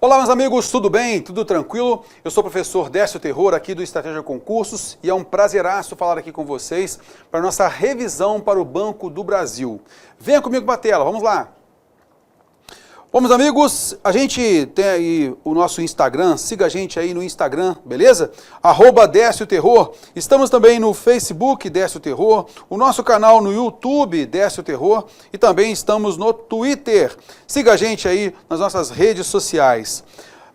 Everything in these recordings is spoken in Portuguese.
Olá, meus amigos, tudo bem? Tudo tranquilo? Eu sou o professor Décio Terror, aqui do Estratégia Concursos, e é um prazeraço falar aqui com vocês para a nossa revisão para o Banco do Brasil. Venha comigo para a tela, vamos lá! Bom, meus amigos, a gente tem aí o nosso Instagram, siga a gente aí no Instagram, beleza? @Décio Terror. Estamos também no Facebook, Décio Terror, o nosso canal no YouTube, Décio Terror, e também estamos no Twitter. Siga a gente aí nas nossas redes sociais.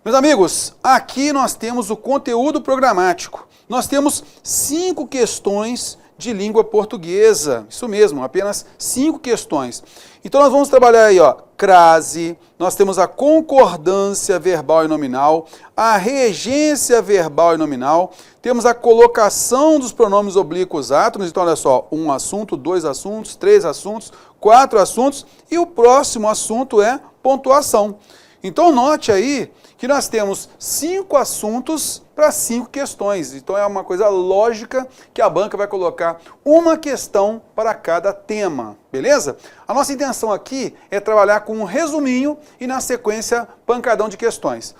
Meus amigos, aqui nós temos o conteúdo programático. Nós temos 5 questões de língua portuguesa, isso mesmo, apenas 5 questões. Então nós vamos trabalhar aí, ó, crase, nós temos a concordância verbal e nominal, a regência verbal e nominal, temos a colocação dos pronomes oblíquos átonos, então olha só, 1 assunto, 2 assuntos, 3 assuntos, 4 assuntos, e o próximo assunto é pontuação. Então note aí que nós temos 5 assuntos para 5 questões. Então é uma coisa lógica que a banca vai colocar uma questão para cada tema, beleza? A nossa intenção aqui é trabalhar com um resuminho e na sequência pancadão de questões.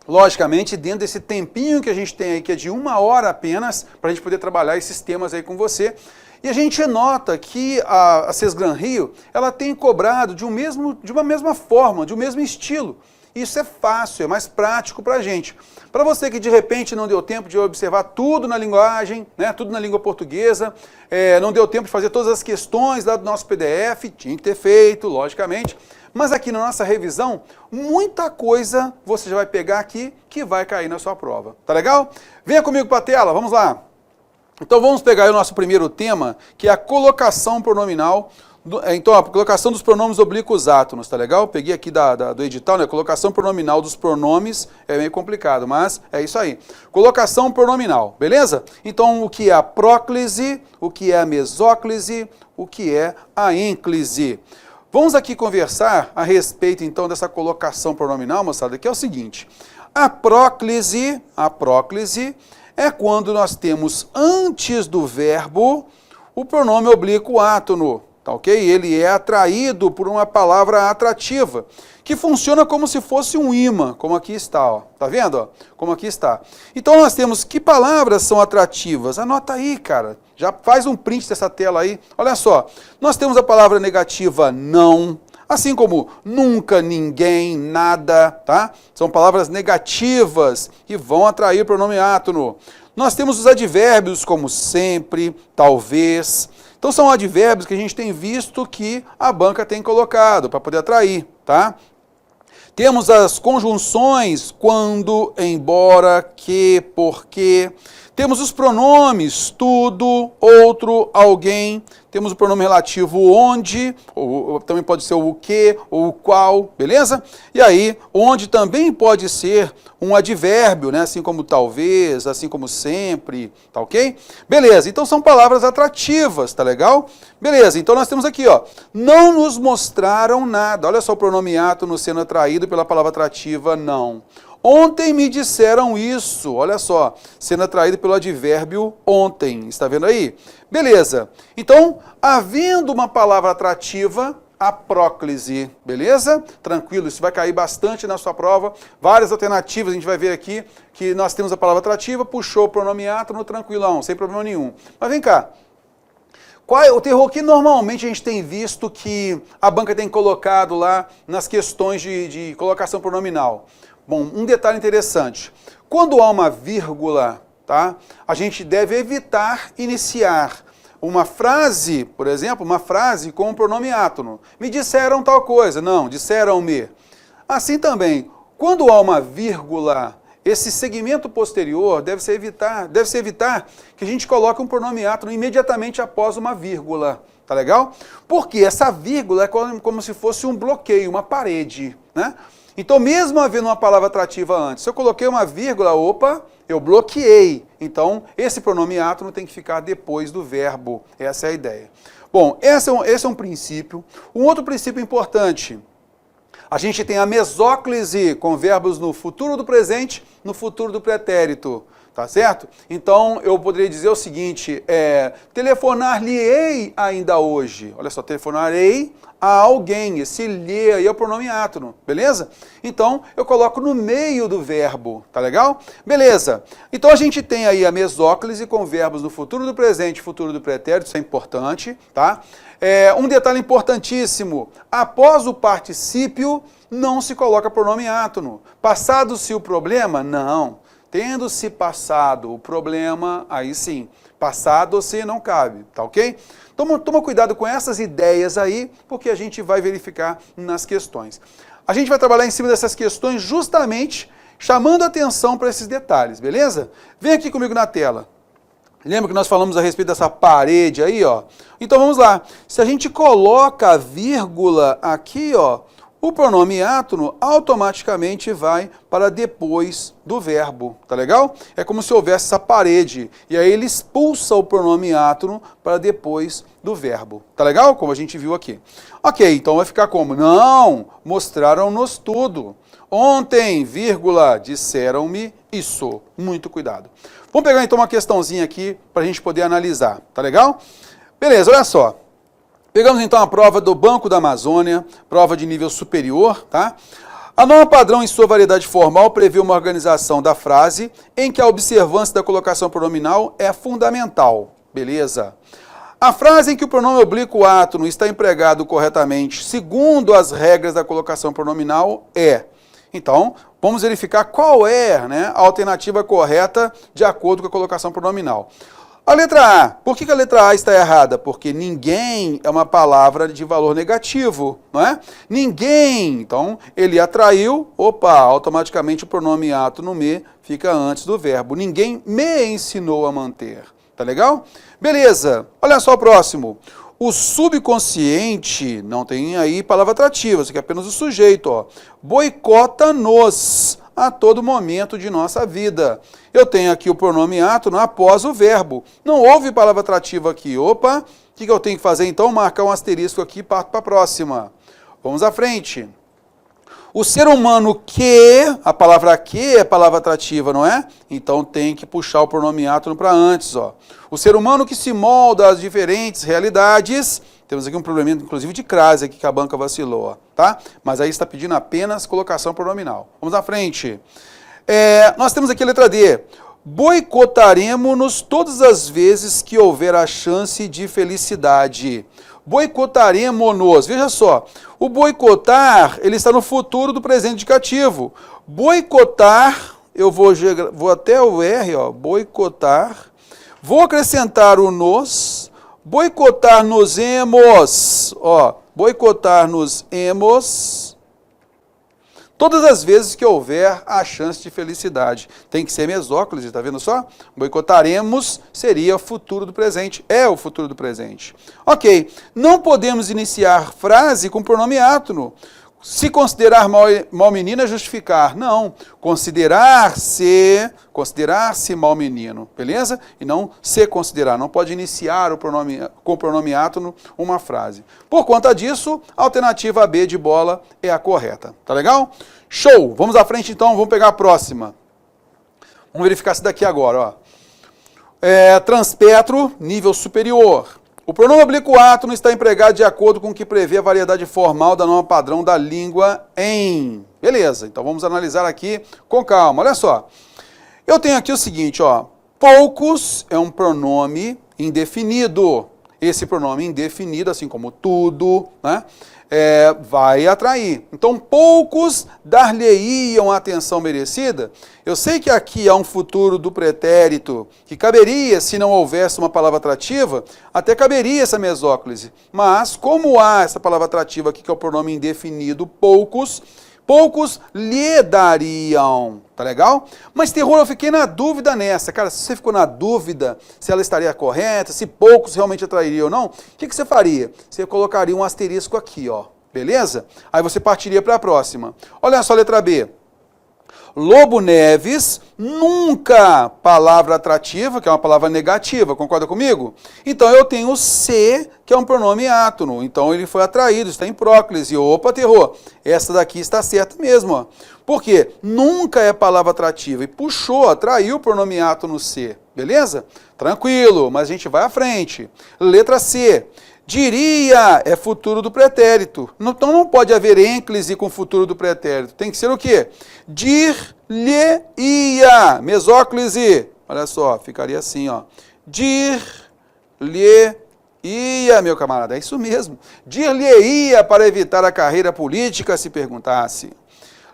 Logicamente, dentro desse tempinho que a gente tem aí, que é de 1 hora apenas, para a gente poder trabalhar esses temas aí com você. E a gente nota que a Sesgran Rio, ela tem cobrado de uma mesma forma, de um mesmo estilo. Isso é fácil, é mais prático para a gente. Para você que de repente não deu tempo de observar tudo na linguagem, né, tudo na língua portuguesa, não deu tempo de fazer todas as questões lá do nosso PDF, tinha que ter feito, logicamente. Mas aqui na nossa revisão, muita coisa você já vai pegar aqui que vai cair na sua prova. Tá legal? Venha comigo para a tela, vamos lá. Então vamos pegar aí o nosso primeiro tema, que é a colocação pronominal. Então, a colocação dos pronomes oblíquos átonos, tá legal? Peguei aqui do edital, né? Colocação pronominal dos pronomes é meio complicado, mas é isso aí. Colocação pronominal, beleza? Então, o que é a próclise, o que é a mesóclise, o que é a ênclise. Vamos aqui conversar a respeito, então, dessa colocação pronominal, moçada, que é o seguinte. A próclise é quando nós temos antes do verbo o pronome oblíquo átono. Tá, ok? Ele é atraído por uma palavra atrativa, que funciona como se fosse um imã, como aqui está, ó. Tá vendo? Ó? Como aqui está. Então nós temos que palavras são atrativas. Anota aí, cara. Já faz um print dessa tela aí. Olha só. Nós temos a palavra negativa não, assim como nunca, ninguém, nada, tá? São palavras negativas e vão atrair o pronome átono. Nós temos os advérbios como sempre, talvez. Então são advérbios que a gente tem visto que a banca tem colocado para poder atrair, tá? Temos as conjunções quando, embora, que, porque. Temos os pronomes tudo, outro, alguém. Temos o pronome relativo onde, ou também pode ser o que, ou o qual, beleza? E aí, onde também pode ser um advérbio, né? Assim como talvez, assim como sempre, tá ok? Beleza, então são palavras atrativas, tá legal? Beleza, então nós temos aqui, ó, não nos mostraram nada. Olha só o pronome átono sendo atraído pela palavra atrativa não. Ontem me disseram isso, olha só, sendo atraído pelo advérbio ontem, está vendo aí? Beleza, então, havendo uma palavra atrativa, a próclise, beleza? Tranquilo, isso vai cair bastante na sua prova, várias alternativas, a gente vai ver aqui que nós temos a palavra atrativa, puxou o pronome átono, tranquilão, sem problema nenhum. Mas vem cá. Qual é o terror que normalmente a gente tem visto que a banca tem colocado lá nas questões de colocação pronominal? Bom, um detalhe interessante, quando há uma vírgula, tá, a gente deve evitar iniciar uma frase, por exemplo, uma frase com o pronome átono. Me disseram tal coisa, não, disseram-me. Assim também, quando há uma vírgula, esse segmento posterior deve-se evitar que a gente coloque um pronome átono imediatamente após uma vírgula, tá legal? Porque essa vírgula é como se fosse um bloqueio, uma parede, né? Então, mesmo havendo uma palavra atrativa antes, se eu coloquei uma vírgula, opa, eu bloqueei. Então, esse pronome átono tem que ficar depois do verbo. Essa é a ideia. Bom, esse é um princípio. Um outro princípio importante. A gente tem a mesóclise com verbos no futuro do presente, no futuro do pretérito. tá certo? Então, eu poderia dizer o seguinte, telefonar-lhe-ei ainda hoje. Olha só, telefonarei a alguém. Esse lhe aí é o pronome átono, beleza? Então, eu coloco no meio do verbo, tá legal? Beleza. Então, a gente tem aí a mesóclise com verbos no futuro do presente, futuro do pretérito, isso é importante, tá? Um detalhe importantíssimo, após o particípio, não se coloca pronome átono. Passado-se o problema? Não. Tendo-se passado o problema, aí sim, passado-se não cabe, tá ok? Toma cuidado com essas ideias aí, porque a gente vai verificar nas questões. A gente vai trabalhar em cima dessas questões justamente chamando atenção para esses detalhes, beleza? Vem aqui comigo na tela. Lembra que nós falamos a respeito dessa parede aí, ó? Então vamos lá. Se a gente coloca a vírgula aqui, ó, o pronome átono automaticamente vai para depois do verbo, tá legal? É como se houvesse essa parede, e aí ele expulsa o pronome átono para depois do verbo, tá legal? Como a gente viu aqui. Ok, então vai ficar como? Não, mostraram-nos tudo. Ontem, vírgula, disseram-me isso. Muito cuidado. Vamos pegar então uma questãozinha aqui para a gente poder analisar, tá legal? Beleza, olha só. Pegamos então a prova do Banco da Amazônia, prova de nível superior, tá? A norma padrão em sua variedade formal prevê uma organização da frase em que a observância da colocação pronominal é fundamental, beleza? A frase em que o pronome oblíquo átono está empregado corretamente segundo as regras da colocação pronominal é. Então, vamos verificar qual é, né, a alternativa correta de acordo com a colocação pronominal. A letra A. Por que a letra A está errada? Porque ninguém é uma palavra de valor negativo, não é? Ninguém. Então, ele atraiu, automaticamente o pronome átono me fica antes do verbo. Ninguém me ensinou a manter. Tá legal? Beleza. Olha só o próximo. O subconsciente, não tem aí palavra atrativa, isso aqui é apenas o sujeito, ó. Boicota-nos a todo momento de nossa vida. Eu tenho aqui o pronome átono após o verbo. Não houve palavra atrativa aqui. O que eu tenho que fazer então? Marcar um asterisco aqui e parto para a próxima. Vamos à frente. O ser humano que, a palavra que é palavra atrativa, não é? Então tem que puxar o pronome átono para antes, ó. O ser humano que se molda às diferentes realidades. Temos aqui um problema, inclusive, de crase aqui que a banca vacilou, ó, tá? Mas aí está pedindo apenas colocação pronominal. Vamos à frente. Nós temos aqui a letra D. Boicotaremos-nos todas as vezes que houver a chance de felicidade. Boicotaremos-nos. Veja só, o boicotar, ele está no futuro do presente indicativo. Boicotar, eu vou até o R, ó, boicotar. Vou acrescentar o nos. Boicotar-nos-emos, ó, boicotar-nos-emos, todas as vezes que houver a chance de felicidade. Tem que ser mesóclise, tá vendo só? Boicotaremos seria o futuro do presente, é o futuro do presente. Ok, não podemos iniciar frase com pronome átono. Se considerar mal menino é justificar. Não, considerar-se mal menino, beleza? E não se considerar, não pode iniciar com o pronome átono uma frase. Por conta disso, a alternativa B de bola é a correta, tá legal? Show! Vamos à frente então, vamos pegar a próxima. Vamos verificar isso daqui agora, ó. Transpetro, nível superior. O pronome oblíquo átono está empregado de acordo com o que prevê a variedade formal da norma padrão da língua em. Beleza, então vamos analisar aqui com calma. Olha só, eu tenho aqui o seguinte, ó. Poucos é um pronome indefinido. Esse pronome indefinido, assim como tudo, né, vai atrair. Então, poucos dar-lhe-iam a atenção merecida. Eu sei que aqui há um futuro do pretérito que caberia, se não houvesse uma palavra atrativa, até caberia essa mesóclise. Mas, como há essa palavra atrativa aqui, que é o pronome indefinido, poucos lhe dariam, tá legal? Mas, terror, eu fiquei na dúvida nessa. Cara, se você ficou na dúvida se ela estaria correta, se poucos realmente atrairiam ou não, o que você faria? Você colocaria um asterisco aqui, ó, beleza? Aí você partiria para a próxima. Olha só a letra B. Lobo Neves, nunca palavra atrativa, que é uma palavra negativa, concorda comigo? Então eu tenho se, que é um pronome átono, então ele foi atraído, está em próclise. Opa, terror, essa daqui está certa mesmo, ó. Por quê? Nunca é palavra atrativa e puxou, atraiu o pronome átono se, beleza? Tranquilo, mas a gente vai à frente. Letra C. Diria é futuro do pretérito. Então não pode haver ênclise com futuro do pretérito. Tem que ser o quê? Dir-lhe-ia. Mesóclise. Olha só, ficaria assim, ó. Dir-lhe-ia, meu camarada. É isso mesmo. Dir-lhe-ia para evitar a carreira política, se perguntasse.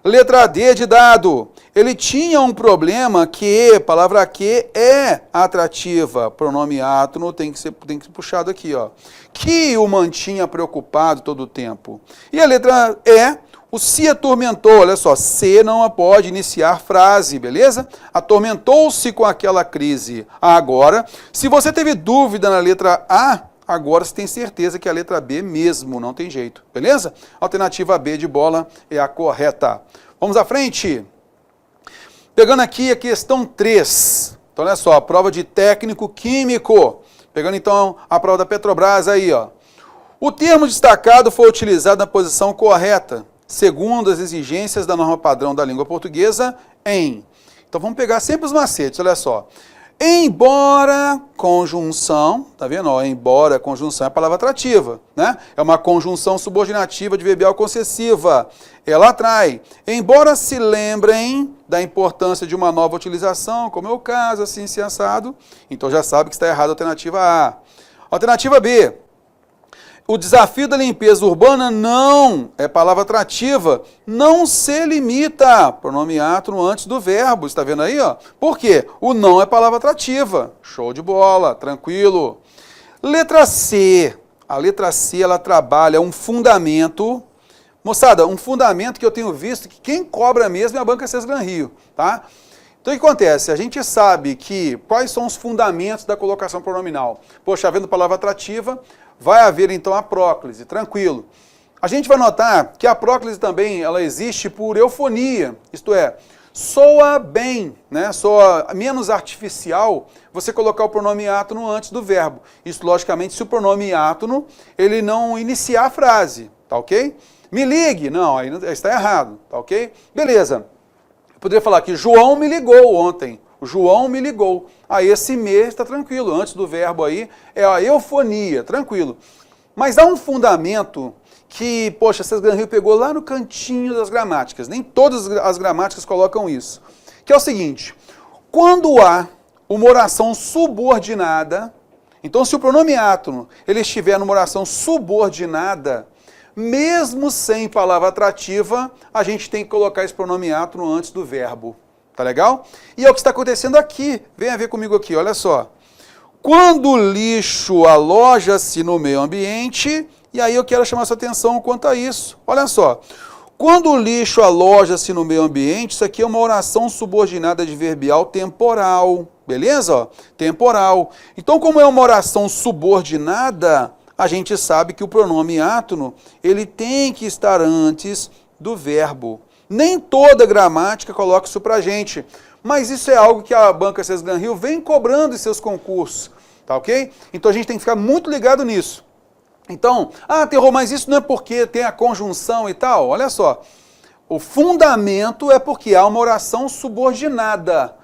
Letra D de dado. Ele tinha um problema que, palavra que é atrativa. Pronome átono tem que ser puxado aqui, ó. Que o mantinha preocupado todo o tempo. E a letra E, o se atormentou. Olha só, se não pode iniciar frase, beleza? Atormentou-se com aquela crise. Agora, se você teve dúvida na letra A, agora você tem certeza que é a letra B mesmo, não tem jeito, beleza? Alternativa B de bola é a correta. Vamos à frente. Pegando aqui a questão 3. Então, olha só, a prova de técnico químico. Pegando então a prova da Petrobras aí, ó. O termo destacado foi utilizado na posição correta, segundo as exigências da norma padrão da língua portuguesa, em. Então, vamos pegar sempre os macetes, olha só. Embora conjunção, tá vendo? Ó, embora conjunção é a palavra atrativa, né? É uma conjunção subordinativa adverbial concessiva. Ela atrai. Embora se lembrem da importância de uma nova utilização, como é o caso, assim, se assado, então já sabe que está errado a alternativa A. Alternativa B. O desafio da limpeza urbana não é palavra atrativa, não se limita, pronome átono antes do verbo, está vendo aí, ó? Por quê? O não é palavra atrativa. Show de bola, tranquilo. Letra C. A letra C, ela trabalha um fundamento. Moçada, um fundamento que eu tenho visto que quem cobra mesmo é a Banca Cesgran Rio, tá? Então o que acontece? A gente sabe que quais são os fundamentos da colocação pronominal. Poxa, havendo palavra atrativa, vai haver então a próclise, tranquilo. A gente vai notar que a próclise também ela existe por eufonia, isto é, soa bem, né? Soa menos artificial você colocar o pronome átono antes do verbo. Isso, logicamente, se o pronome átono ele não iniciar a frase, tá ok? Me ligue, não, aí está errado, tá ok? Beleza. Eu poderia falar que João me ligou ontem. O João me ligou. Aí esse me está tranquilo. Antes do verbo aí é a eufonia, tranquilo. Mas há um fundamento que, poxa, Cesgran Rio pegou lá no cantinho das gramáticas. Nem todas as gramáticas colocam isso. Que é o seguinte, quando há uma oração subordinada, então se o pronome átono ele estiver numa oração subordinada, mesmo sem palavra atrativa, a gente tem que colocar esse pronome átono antes do verbo. Tá legal? E é o que está acontecendo aqui. Venha ver comigo aqui, olha só. Quando o lixo aloja-se no meio ambiente, e aí eu quero chamar sua atenção quanto a isso. Olha só. Quando o lixo aloja-se no meio ambiente, isso aqui é uma oração subordinada adverbial temporal. Beleza? Ó, temporal. Então, como é uma oração subordinada, a gente sabe que o pronome átono, ele tem que estar antes do verbo. Nem toda gramática coloca isso pra gente, mas isso é algo que a Banca Cesgran Rio vem cobrando em seus concursos, tá ok? Então a gente tem que ficar muito ligado nisso. Então, terror, mas isso não é porque tem a conjunção e tal? Olha só, o fundamento é porque há uma oração subordinada.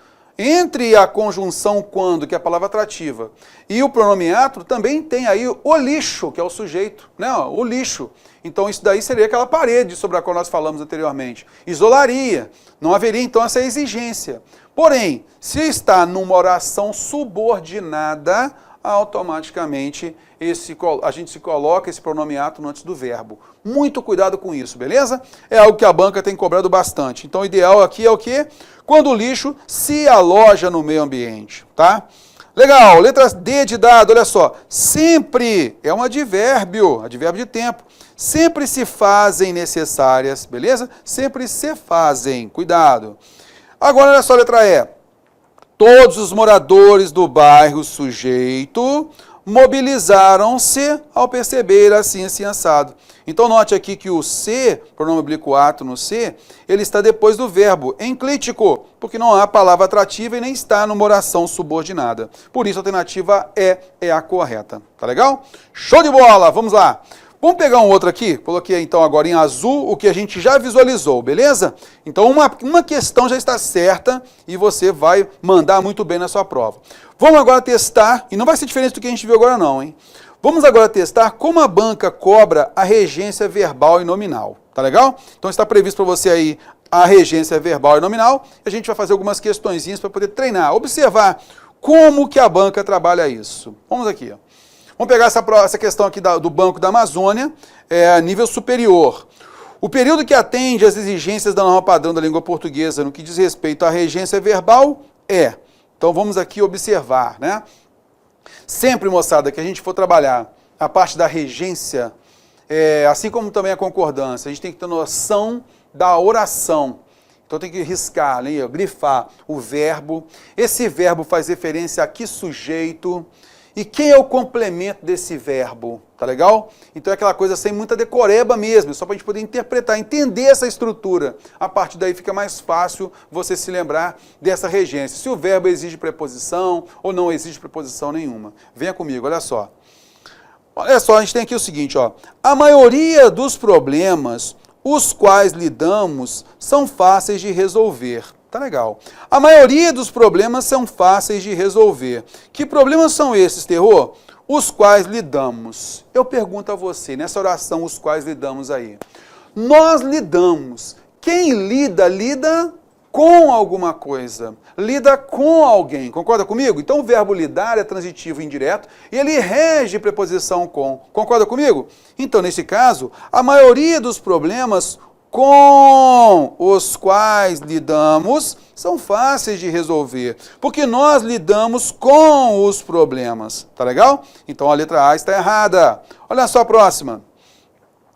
Entre a conjunção quando, que é a palavra atrativa, e o pronome átono, também tem aí o lixo, que é o sujeito, né? O lixo. Então isso daí seria aquela parede sobre a qual nós falamos anteriormente. Isolaria, não haveria então essa exigência. Porém, se está numa oração subordinada, automaticamente a gente se coloca esse pronome átono antes do verbo. Muito cuidado com isso, beleza? É algo que a banca tem cobrado bastante. Então o ideal aqui é o quê? Quando o lixo se aloja no meio ambiente, tá? Legal, letra D de dado, olha só. Sempre é um advérbio de tempo. Sempre se fazem necessárias, beleza? Sempre se fazem, cuidado. Agora olha só a letra E. Todos os moradores do bairro sujeito mobilizaram-se ao perceber assim assado. Então note aqui que o se, pronome oblíquo ato no se, ele está depois do verbo enclítico, porque não há palavra atrativa e nem está numa oração subordinada. Por isso a alternativa é a correta. Tá legal? Show de bola! Vamos lá! Vamos pegar um outro aqui, coloquei então agora em azul o que a gente já visualizou, beleza? Então uma questão já está certa e você vai mandar muito bem na sua prova. Vamos agora testar, e não vai ser diferente do que a gente viu agora não, hein? Vamos agora testar como a banca cobra a regência verbal e nominal, tá legal? Então está previsto para você aí a regência verbal e nominal, e a gente vai fazer algumas questõezinhas para poder treinar, observar como que a banca trabalha isso. Vamos aqui, ó. Vamos pegar essa questão aqui do Banco da Amazônia, a nível superior. O período que atende às exigências da norma padrão da língua portuguesa no que diz respeito à regência verbal é. Então vamos aqui observar, né? Sempre, moçada, que a gente for trabalhar a parte da regência, assim como também a concordância, a gente tem que ter noção da oração. Então tem que riscar, ali, grifar o verbo. Esse verbo faz referência a que sujeito. E quem é o complemento desse verbo? Tá legal? Então é aquela coisa sem muita decoreba mesmo, só para a gente poder interpretar, entender essa estrutura. A partir daí fica mais fácil você se lembrar dessa regência. Se o verbo exige preposição ou não exige preposição nenhuma. Venha comigo, olha só. Olha só, a gente tem aqui o seguinte, ó. A maioria dos problemas os quais lidamos são fáceis de resolver. Tá legal. A maioria dos problemas são fáceis de resolver. Que problemas são esses, terror? Os quais lidamos. Eu pergunto a você, nessa oração, os quais lidamos aí. Nós lidamos. Quem lida, lida com alguma coisa. Lida com alguém. Concorda comigo? Então o verbo lidar é transitivo indireto e ele rege preposição com. Concorda comigo? Então, nesse caso, a maioria dos problemas com os quais lidamos são fáceis de resolver, porque nós lidamos com os problemas, tá legal? Então a letra A está errada. Olha só a próxima.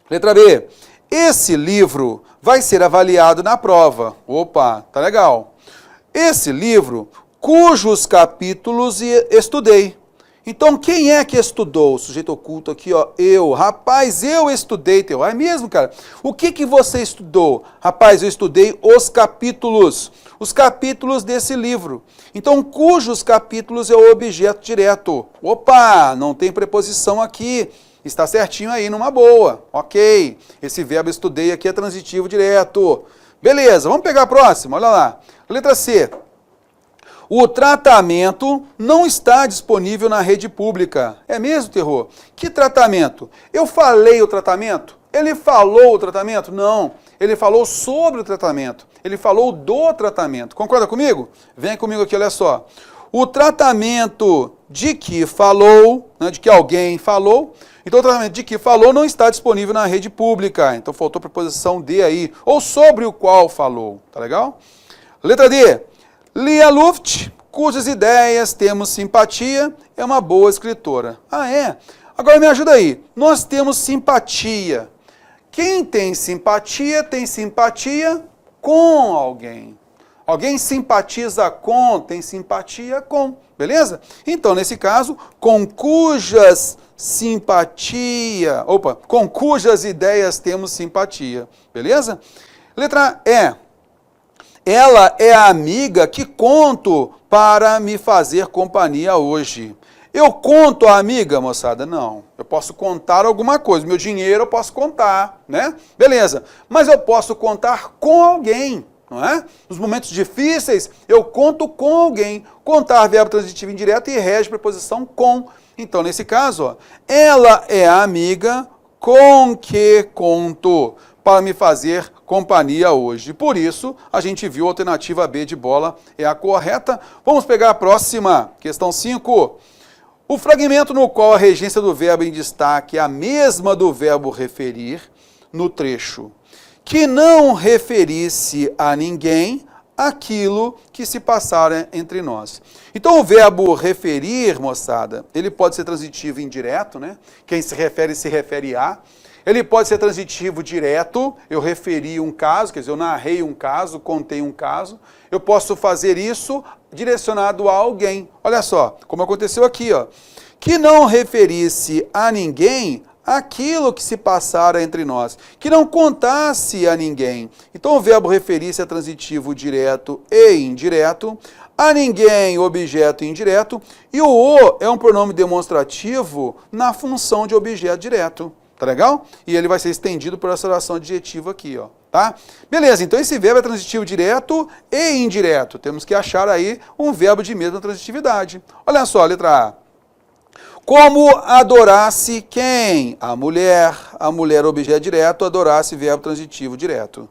Letra B. Esse livro vai ser avaliado na prova. Opa, tá legal. Esse livro, cujos capítulos estudei. Então, quem é que estudou? O sujeito oculto aqui, ó, eu. Rapaz, eu estudei, teu. É mesmo, cara? O que você estudou? Rapaz, eu estudei os capítulos desse livro. Então, cujos capítulos é o objeto direto. Opa, não tem preposição aqui. Está certinho aí, numa boa. Ok. Esse verbo estudei aqui é transitivo direto. Beleza, vamos pegar a próxima, olha lá. Letra C. O tratamento não está disponível na rede pública. É mesmo, terror? Que tratamento? Eu falei o tratamento? Ele falou o tratamento? Não. Ele falou sobre o tratamento. Ele falou do tratamento. Concorda comigo? Vem comigo aqui, olha só. O tratamento de que falou, né, de que alguém falou, então o tratamento de que falou não está disponível na rede pública. Então faltou a preposição de aí. Ou sobre o qual falou. Tá legal? Letra D. Lia Luft, cujas ideias temos simpatia, é uma boa escritora. Ah, é? Agora me ajuda aí. Nós temos simpatia. Quem tem simpatia com alguém. Alguém simpatiza com, tem simpatia com. Beleza? Então, nesse caso, com cujas ideias temos simpatia. Beleza? Letra E. Ela é a amiga que conto para me fazer companhia hoje. Eu conto a amiga, moçada? Não. Eu posso contar alguma coisa. Meu dinheiro eu posso contar, né? Beleza. Mas eu posso contar com alguém, não é? Nos momentos difíceis, eu conto com alguém. Contar, verbo transitivo indireto e rege preposição com. Então, nesse caso, ó, ela é a amiga com que conto para me fazer companhia hoje. Por isso, a gente viu a alternativa B de bola é a correta. Vamos pegar a próxima, questão 5. O fragmento no qual a regência do verbo em destaque é a mesma do verbo referir no trecho, que não referisse a ninguém aquilo que se passara entre nós. Então, o verbo referir, moçada, ele pode ser transitivo indireto, né? Quem se refere a. Ele pode ser transitivo direto, eu referi um caso, quer dizer, eu narrei um caso, contei um caso. Eu posso fazer isso direcionado a alguém. Olha só, como aconteceu aqui, ó. Que não referisse a ninguém aquilo que se passara entre nós, que não contasse a ninguém. Então o verbo referir-se é transitivo direto e indireto, a ninguém, objeto indireto, e o é um pronome demonstrativo na função de objeto direto. Tá legal? E ele vai ser estendido por essa oração adjetiva aqui, ó. Tá? Beleza, então esse verbo é transitivo direto e indireto. Temos que achar aí um verbo de mesma transitividade. Olha só, letra A. Como adorasse quem? A mulher objeto direto, adorasse verbo transitivo direto.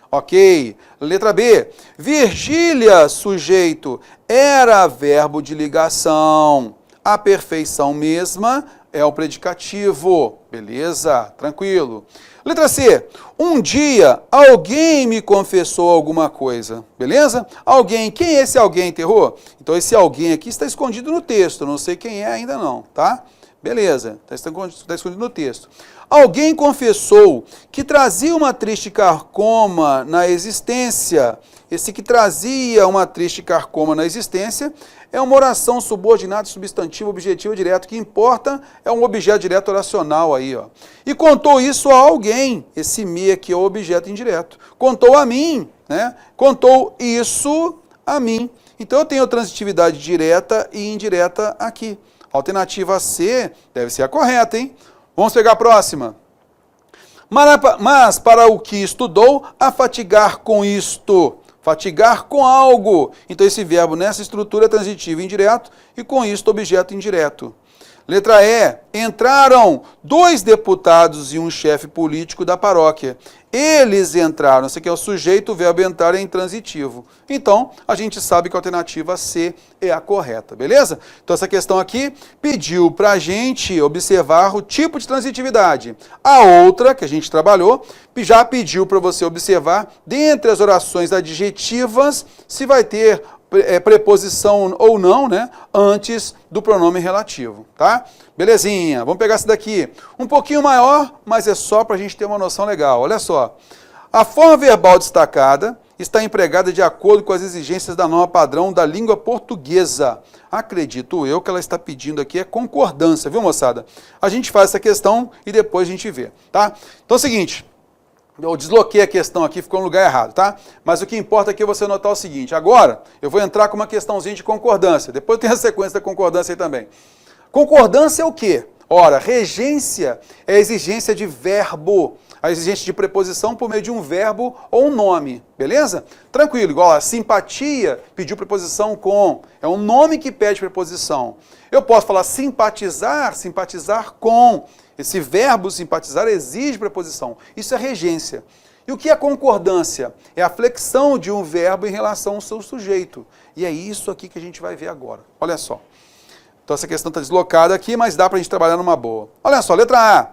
Ok. Letra B. Virgília, sujeito, era verbo de ligação. A perfeição mesma é o predicativo. Beleza? Tranquilo. Letra C. Um dia alguém me confessou alguma coisa. Beleza? Alguém. Quem é esse alguém, terror? Então esse alguém aqui está escondido no texto. Não sei quem é ainda não, tá? Beleza. Está escondido no texto. Alguém confessou que trazia uma triste carcoma na existência. Esse que trazia uma triste carcoma na existência é uma oração subordinada, substantivo, objetivo direto. O que importa é um objeto direto oracional aí, ó. E contou isso a alguém. Esse me aqui é o objeto indireto. Contou a mim, né? Contou isso a mim. Então eu tenho transitividade direta e indireta aqui. Alternativa C deve ser a correta, hein? Vamos pegar a próxima. Mas para o que estudou, a fatigar com isto. Fatigar com algo. Então esse verbo nessa estrutura é transitivo indireto e com isto objeto indireto. Letra E. Entraram 2 deputados e um chefe político da paróquia. Eles entraram. Esse aqui é o sujeito, o verbo entrar é intransitivo. Então, a gente sabe que a alternativa C é a correta, beleza? Então, essa questão aqui pediu para a gente observar o tipo de transitividade. A outra, que a gente trabalhou, já pediu para você observar, dentre as orações adjetivas, se vai ter preposição ou não, né, antes do pronome relativo, tá? Belezinha, vamos pegar essa daqui. Um pouquinho maior, mas é só para a gente ter uma noção legal. Olha só. A forma verbal destacada está empregada de acordo com as exigências da norma padrão da língua portuguesa. Acredito eu que ela está pedindo aqui é concordância, viu, moçada? A gente faz essa questão e depois a gente vê, tá? Então é o seguinte. Eu desloquei a questão aqui, ficou no lugar errado, tá? Mas o que importa aqui é você notar o seguinte. Agora, eu vou entrar com uma questãozinha de concordância. Depois tem a sequência da concordância aí também. Concordância é o quê? Ora, regência é a exigência de verbo, a exigência de preposição por meio de um verbo ou um nome, beleza? Tranquilo, igual a simpatia pediu preposição com, é um nome que pede preposição. Eu posso falar simpatizar, simpatizar com. Esse verbo simpatizar exige preposição. Isso é regência. E o que é concordância? É a flexão de um verbo em relação ao seu sujeito. E é isso aqui que a gente vai ver agora. Olha só. Então essa questão está deslocada aqui, mas dá para a gente trabalhar numa boa. Olha só, letra A.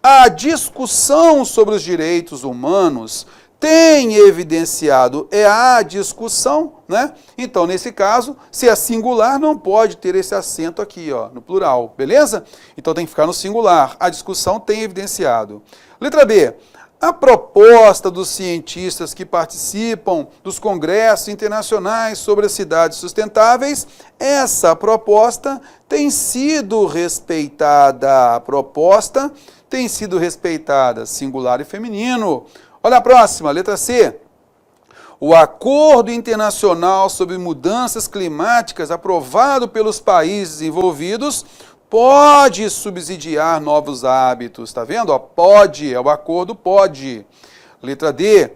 A discussão sobre os direitos humanos tem evidenciado, é a discussão, né? Então, nesse caso, se é singular, não pode ter esse acento aqui, ó, no plural, beleza? Então tem que ficar no singular. A discussão tem evidenciado. Letra B. A proposta dos cientistas que participam dos congressos internacionais sobre as cidades sustentáveis, essa proposta tem sido respeitada. A proposta tem sido respeitada, singular e feminino. Olha a próxima, letra C. O Acordo Internacional sobre Mudanças Climáticas, aprovado pelos países envolvidos, pode subsidiar novos hábitos. Está vendo? Ó, pode, é o acordo pode. Letra D.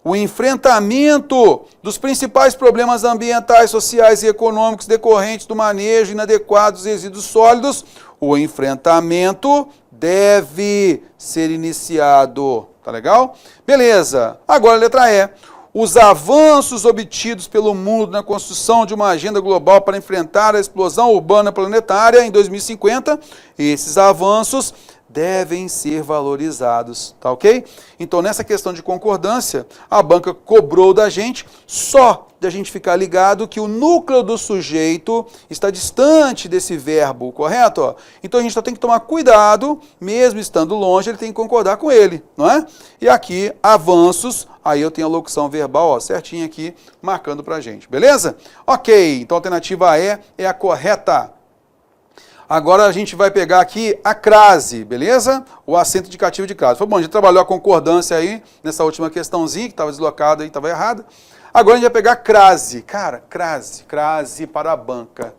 O enfrentamento dos principais problemas ambientais, sociais e econômicos decorrentes do manejo inadequado dos resíduos sólidos, o enfrentamento deve ser iniciado. Tá legal? Beleza. Agora, letra E. Os avanços obtidos pelo mundo na construção de uma agenda global para enfrentar a explosão urbana planetária em 2050, esses avanços devem ser valorizados, tá ok? Então, nessa questão de concordância, a banca cobrou da gente só de a gente ficar ligado que o núcleo do sujeito está distante desse verbo, correto? Ó? Então, a gente só tem que tomar cuidado, mesmo estando longe, ele tem que concordar com ele, não é? E aqui, avanços, aí eu tenho a locução verbal, ó, certinho aqui, marcando pra gente, beleza? Ok, então a alternativa E é a correta. Agora a gente vai pegar aqui a crase, beleza? O acento indicativo de crase. Foi bom, a gente trabalhou a concordância aí, nessa última questãozinha, que estava deslocada e estava errada. Agora a gente vai pegar a crase. Cara, crase para a banca.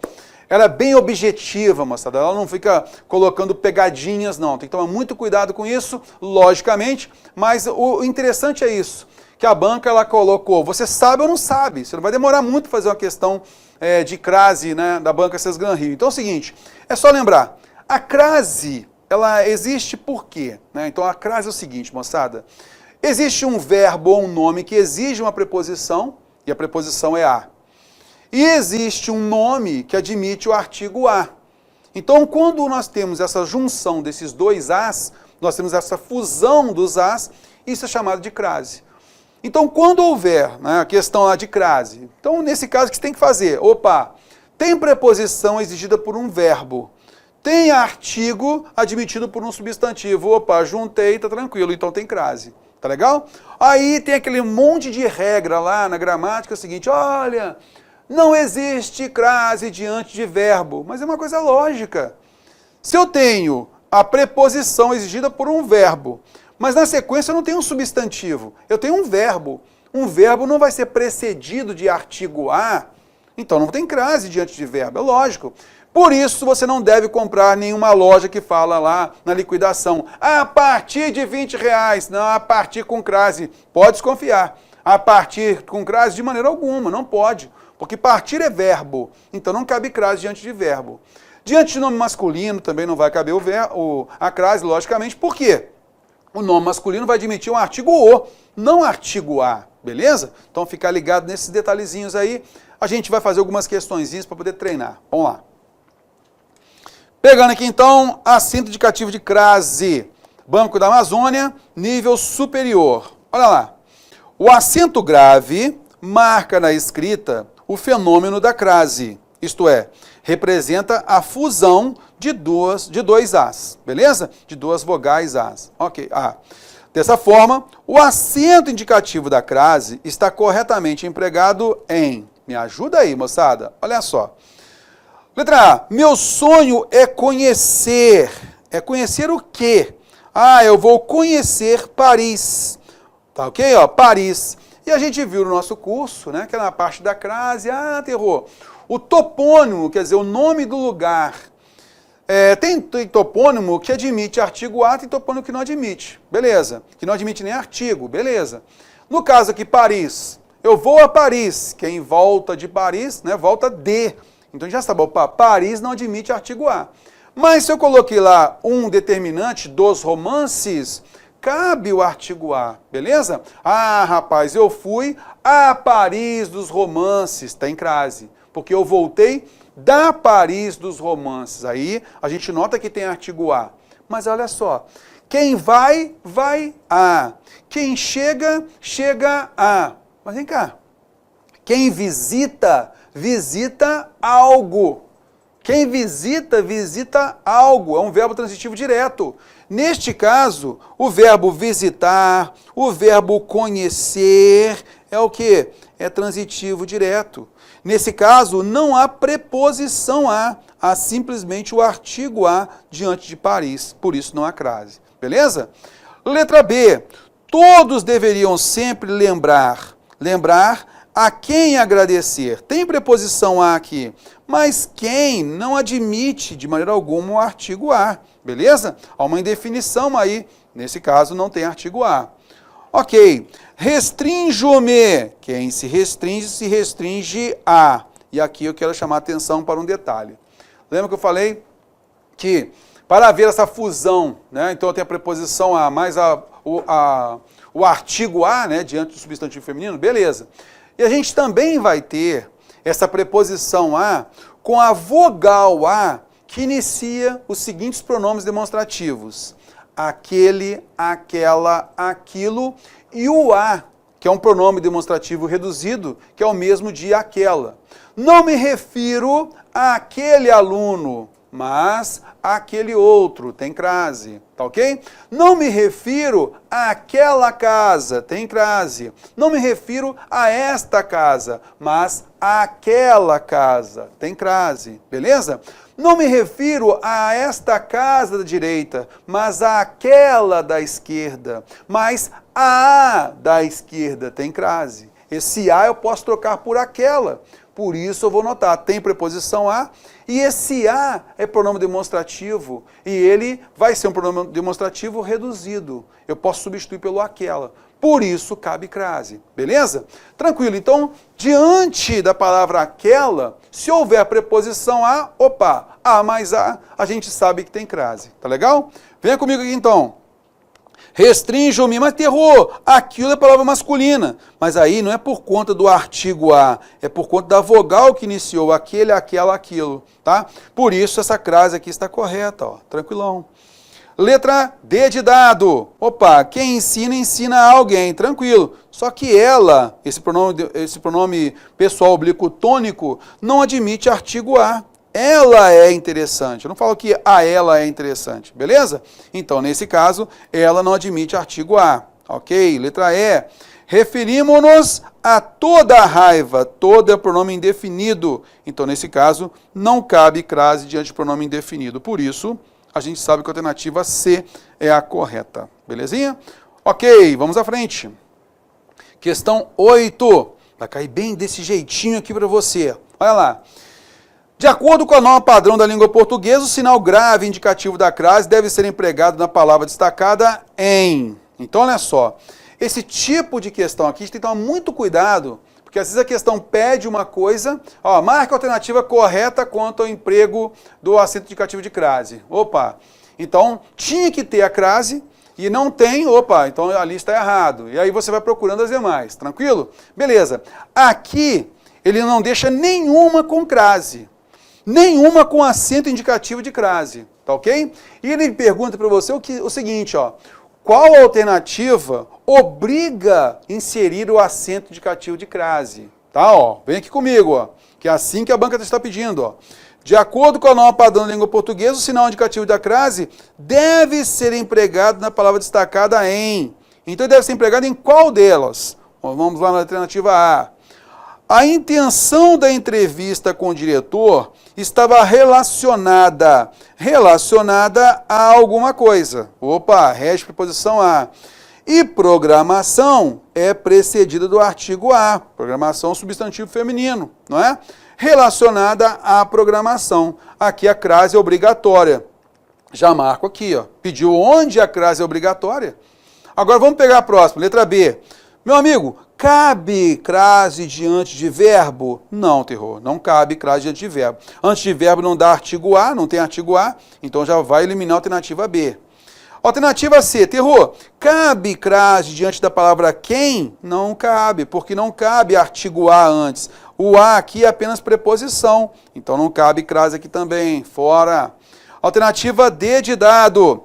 Ela é bem objetiva, moçada. Ela não fica colocando pegadinhas, não. Tem que tomar muito cuidado com isso, logicamente. Mas o interessante é isso, que a banca ela colocou, você sabe ou não sabe. Você não vai demorar muito para fazer uma questão de crase, né, da banca Sesgran Rio. Então é o seguinte, é só lembrar, a crase, ela existe por quê? Né? Então a crase é o seguinte, moçada, existe um verbo ou um nome que exige uma preposição, e a preposição é a. E existe um nome que admite o artigo a. Então quando nós temos essa junção desses dois as, nós temos essa fusão dos as, isso é chamado de crase. Então, quando houver a questão lá de crase, então nesse caso o que você tem que fazer? Opa, tem preposição exigida por um verbo, tem artigo admitido por um substantivo, opa, juntei, tá tranquilo, então tem crase, tá legal? Aí tem aquele monte de regra lá na gramática, é o seguinte, olha, não existe crase diante de verbo, mas é uma coisa lógica. Se eu tenho a preposição exigida por um verbo, mas na sequência eu não tenho um substantivo, eu tenho um verbo. Um verbo não vai ser precedido de artigo a, então não tem crase diante de verbo, é lógico. Por isso você não deve comprar nenhuma loja que fala lá na liquidação, a partir de R$20, não, a partir com crase. Pode desconfiar, a partir com crase de maneira alguma, não pode, porque partir é verbo, então não cabe crase diante de verbo. Diante de nome masculino também não vai caber a crase, logicamente, por quê? O nome masculino vai admitir um artigo o, não artigo a, beleza? Então ficar ligado nesses detalhezinhos aí. A gente vai fazer algumas questõezinhas para poder treinar. Vamos lá. Pegando aqui então, acento indicativo de crase. Banco da Amazônia, nível superior. Olha lá. O acento grave marca na escrita o fenômeno da crase. Isto é, representa a fusão de dois as, beleza? De duas vogais as. Ok, a. Dessa forma, o acento indicativo da crase está corretamente empregado em... Me ajuda aí, moçada. Olha só. Letra A. Meu sonho é conhecer. É conhecer o quê? Ah, eu vou conhecer Paris. Tá ok? Ó, Paris. E a gente viu no nosso curso, né, que é na parte da crase, terror. O topônimo, quer dizer, o nome do lugar. Tem topônimo que admite artigo a, tem topônimo que não admite. Beleza. Que não admite nem artigo. Beleza. No caso aqui, Paris. Eu vou a Paris, que é em volta de Paris, né, volta de. Então já sabe, opa, Paris não admite artigo a. Mas se eu coloquei lá um determinante dos romances, cabe o artigo a, beleza? Ah, rapaz, eu fui a Paris dos romances, está em crase. Porque eu voltei da Paris dos romances. Aí a gente nota que tem artigo a. Mas olha só, quem vai, vai a. Quem chega, chega a. Mas vem cá, quem visita, visita algo. Quem visita, visita algo. É um verbo transitivo direto. Neste caso, o verbo visitar, o verbo conhecer, é o quê? É transitivo direto. Nesse caso, não há preposição a, há simplesmente o artigo a diante de Paris, por isso não há crase. Beleza? Letra B. Todos deveriam sempre lembrar a quem agradecer. Tem preposição a aqui, mas quem não admite de maneira alguma o artigo a. Beleza? Há uma indefinição aí, nesse caso não tem artigo a. Ok, restrinjo-me. Quem se restringe a. E aqui eu quero chamar a atenção para um detalhe. Lembra que eu falei que para haver essa fusão, né, então tem a preposição a mais o artigo a, né, diante do substantivo feminino, beleza. E a gente também vai ter essa preposição a com a vogal a que inicia os seguintes pronomes demonstrativos. Aquele, aquela, aquilo, e o a, que é um pronome demonstrativo reduzido, que é o mesmo de aquela. Não me refiro àquele aluno, mas aquele outro tem crase, tá ok? Não me refiro àquela casa, tem crase. Não me refiro a esta casa, mas àquela casa, tem crase, beleza? Não me refiro a esta casa da direita, mas àquela da esquerda, mas a da esquerda tem crase. Esse a eu posso trocar por aquela. Por isso eu vou notar, tem preposição a, e esse a é pronome demonstrativo, e ele vai ser um pronome demonstrativo reduzido. Eu posso substituir pelo aquela. Por isso cabe crase, beleza? Tranquilo, então, diante da palavra aquela, se houver a preposição a, opa, a mais a gente sabe que tem crase, tá legal? Venha comigo aqui então. Restringe-me, mas terror, aquilo é palavra masculina. Mas aí não é por conta do artigo a, é por conta da vogal que iniciou aquele, aquela, aquilo, tá? Por isso essa crase aqui está correta, ó, tranquilão. Letra D de dado. Opa, quem ensina, ensina a alguém, tranquilo. Só que ela, esse pronome pessoal oblíquo tônico, não admite artigo a. Ela é interessante. Eu não falo que a ela é interessante, beleza? Então, nesse caso, ela não admite artigo a. Ok? Letra E. Referimos-nos a toda a raiva. Toda é pronome indefinido. Então, nesse caso, não cabe crase diante de pronome indefinido. Por isso, a gente sabe que a alternativa C é a correta. Belezinha? Ok, vamos à frente. Questão 8. Vai cair bem desse jeitinho aqui para você. Olha lá. De acordo com a norma padrão da língua portuguesa, o sinal grave indicativo da crase deve ser empregado na palavra destacada em. Então, olha só, esse tipo de questão aqui, a gente tem que tomar muito cuidado, porque às vezes a questão pede uma coisa, ó, marca a alternativa correta quanto ao emprego do acento indicativo de crase. Opa, então tinha que ter a crase e não tem, opa, então a lista está errado. E aí você vai procurando as demais, tranquilo? Beleza. Aqui, ele não deixa nenhuma com crase. Nenhuma com acento indicativo de crase, tá ok? E ele pergunta para você o seguinte, ó, qual alternativa obriga a inserir o acento indicativo de crase? Tá, ó, vem aqui comigo, ó, que é assim que a banca está pedindo, ó. De acordo com a norma padrão da língua portuguesa, o sinal indicativo da crase deve ser empregado na palavra destacada em. Então, ele deve ser empregado em qual delas? Vamos lá na alternativa A. A intenção da entrevista com o diretor estava relacionada a alguma coisa. Opa, rege preposição a. E programação é precedida do artigo a. Programação substantivo feminino, não é? Relacionada à programação. Aqui a crase é obrigatória. Já marco aqui, ó. Pediu onde a crase é obrigatória. Agora vamos pegar a próxima, letra B. Meu amigo, cabe crase diante de verbo? Não, terror, não cabe crase diante de verbo. Antes de verbo não dá artigo A, não tem artigo A, então já vai eliminar a alternativa B. Alternativa C, terror, cabe crase diante da palavra quem? Não cabe, porque não cabe artigo A antes. O A aqui é apenas preposição, então não cabe crase aqui também, fora. Alternativa D de dado.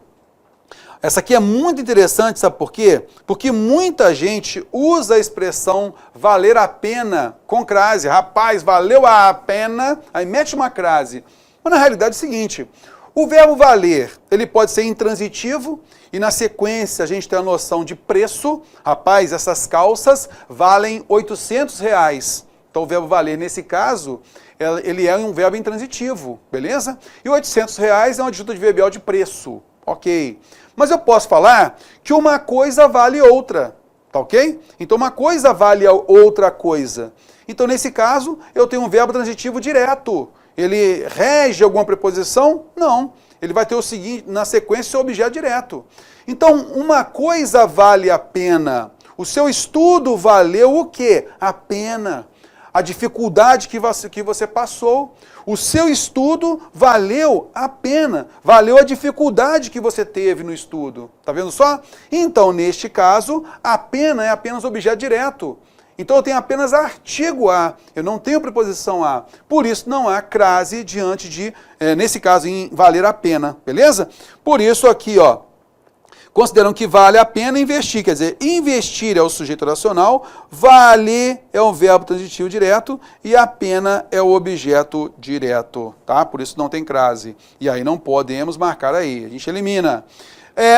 Essa aqui é muito interessante, sabe por quê? Porque muita gente usa a expressão valer a pena com crase. Rapaz, valeu a pena, aí mete uma crase. Mas na realidade é o seguinte, o verbo valer, ele pode ser intransitivo e na sequência a gente tem a noção de preço. Rapaz, essas calças valem R$800. Então o verbo valer, nesse caso, ele é um verbo intransitivo, beleza? E R$800 é um adjunto adverbial de preço, ok. Mas eu posso falar que uma coisa vale outra, tá ok? Então uma coisa vale outra coisa. Então nesse caso eu tenho um verbo transitivo direto. Ele rege alguma preposição? Não. Ele vai ter o seguinte, na sequência, o objeto direto. Então uma coisa vale a pena. O seu estudo valeu o quê? A pena. A dificuldade que você passou. O seu estudo valeu a pena, valeu a dificuldade que você teve no estudo. Tá vendo só? Então, neste caso, a pena é apenas objeto direto. Então, eu tenho apenas artigo a, eu não tenho preposição a. Por isso, não há crase diante de, nesse caso, em valer a pena. Beleza? Por isso, aqui, ó, consideram que vale a pena investir, quer dizer, investir é o sujeito oracional, vale é o verbo transitivo direto e a pena é o objeto direto, tá? Por isso não tem crase. E aí não podemos marcar aí, a gente elimina.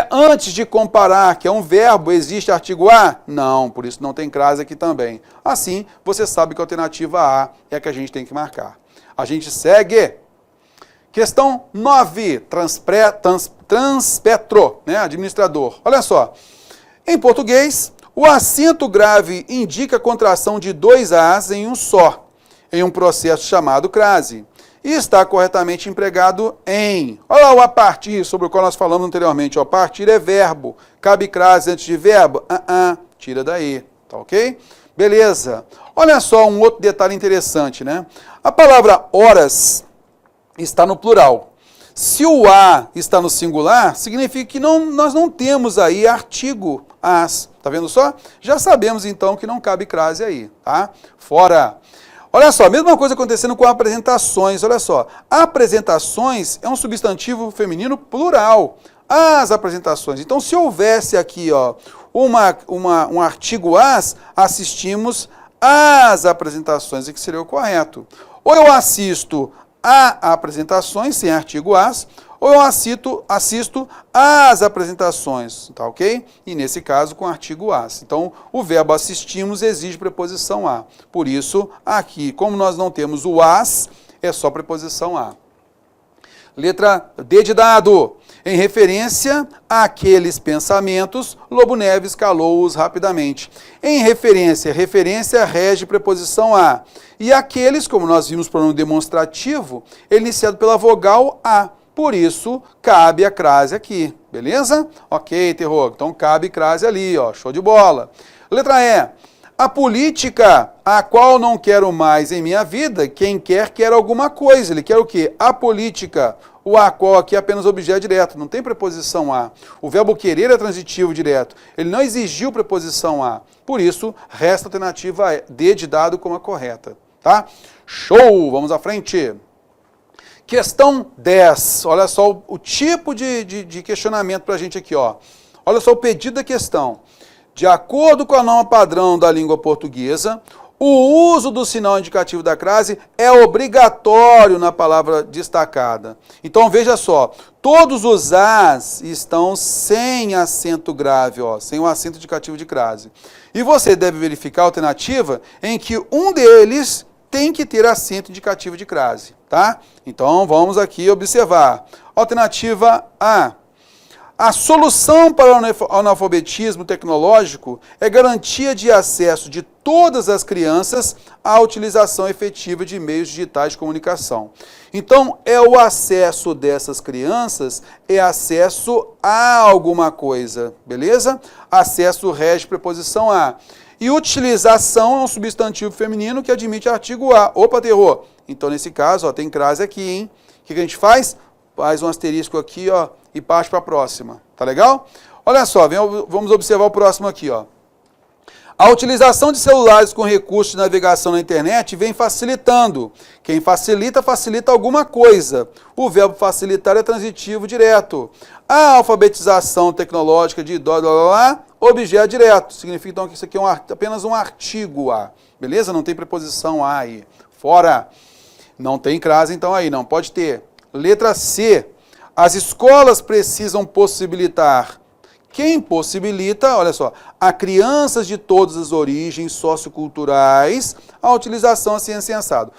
Antes de comparar, que é um verbo, existe artigo A? Não, por isso não tem crase aqui também. Assim, você sabe que a alternativa A é a que a gente tem que marcar. A gente segue. Questão 9, transpetro, né, administrador. Olha só, em português, o acento grave indica a contração de dois As em um só, em um processo chamado crase. E está corretamente empregado em... Olha lá o a partir, sobre o qual nós falamos anteriormente. O a partir é verbo. Cabe crase antes de verbo? Tira daí, tá ok? Beleza. Olha só um outro detalhe interessante, né? A palavra horas está no plural. Se o a está no singular, significa que nós não temos aí artigo as. Tá vendo só? Já sabemos então que não cabe crase aí, tá? Fora. Olha só, mesma coisa acontecendo com apresentações. Olha só, apresentações é um substantivo feminino plural. As apresentações. Então, se houvesse aqui ó, um artigo as, assistimos às apresentações, que seria o correto. Ou eu assisto a apresentações, sem artigo as, ou eu assisto às apresentações, tá ok? E nesse caso com artigo as. Então, o verbo assistimos exige preposição a. Por isso, aqui, como nós não temos o as, é só preposição a. Letra D de dado. Em referência àqueles pensamentos, Lobo Neves calou-os rapidamente. Em referência rege preposição a. E aqueles, como nós vimos para um demonstrativo, é iniciado pela vogal a. Por isso, cabe a crase aqui, beleza? Ok, terror. Então, cabe crase ali, ó. Show de bola. Letra E. A política a qual não quero mais em minha vida, quem quer alguma coisa. Ele quer o quê? A política. O a qual aqui é apenas objeto direto, não tem preposição a. O verbo querer é transitivo direto. Ele não exigiu preposição a. Por isso, resta a alternativa D de dado como a correta. Tá? Show! Vamos à frente. Questão 10. Olha só o tipo de questionamento para a gente aqui. Ó. Olha só o pedido da questão. De acordo com a norma padrão da língua portuguesa, o uso do sinal indicativo da crase é obrigatório na palavra destacada. Então, veja só, todos os as estão sem acento grave, ó, sem o acento indicativo de crase. E você deve verificar a alternativa em que um deles tem que ter acento indicativo de crase, tá? Então, vamos aqui observar. Alternativa A. A solução para o analfabetismo tecnológico é garantia de acesso de todas as crianças à utilização efetiva de meios digitais de comunicação. Então, é o acesso dessas crianças, é acesso a alguma coisa, beleza? Acesso rege preposição a. E utilização é um substantivo feminino que admite artigo a. Opa, terror! Então, nesse caso, ó, tem crase aqui, hein? O que a gente faz? Faz um asterisco aqui, ó, e parte para a próxima. Tá legal? Olha só, vamos observar o próximo aqui, ó. A utilização de celulares com recursos de navegação na internet vem facilitando. Quem facilita, facilita alguma coisa. O verbo facilitar é transitivo direto. A alfabetização tecnológica de objeto direto. Significa então que isso aqui é apenas um artigo a. Beleza? Não tem preposição a aí. Fora. Não tem crase então aí, não pode ter. Letra C. As escolas precisam possibilitar. Quem possibilita, olha só, a crianças de todas as origens socioculturais a utilização assim sensado.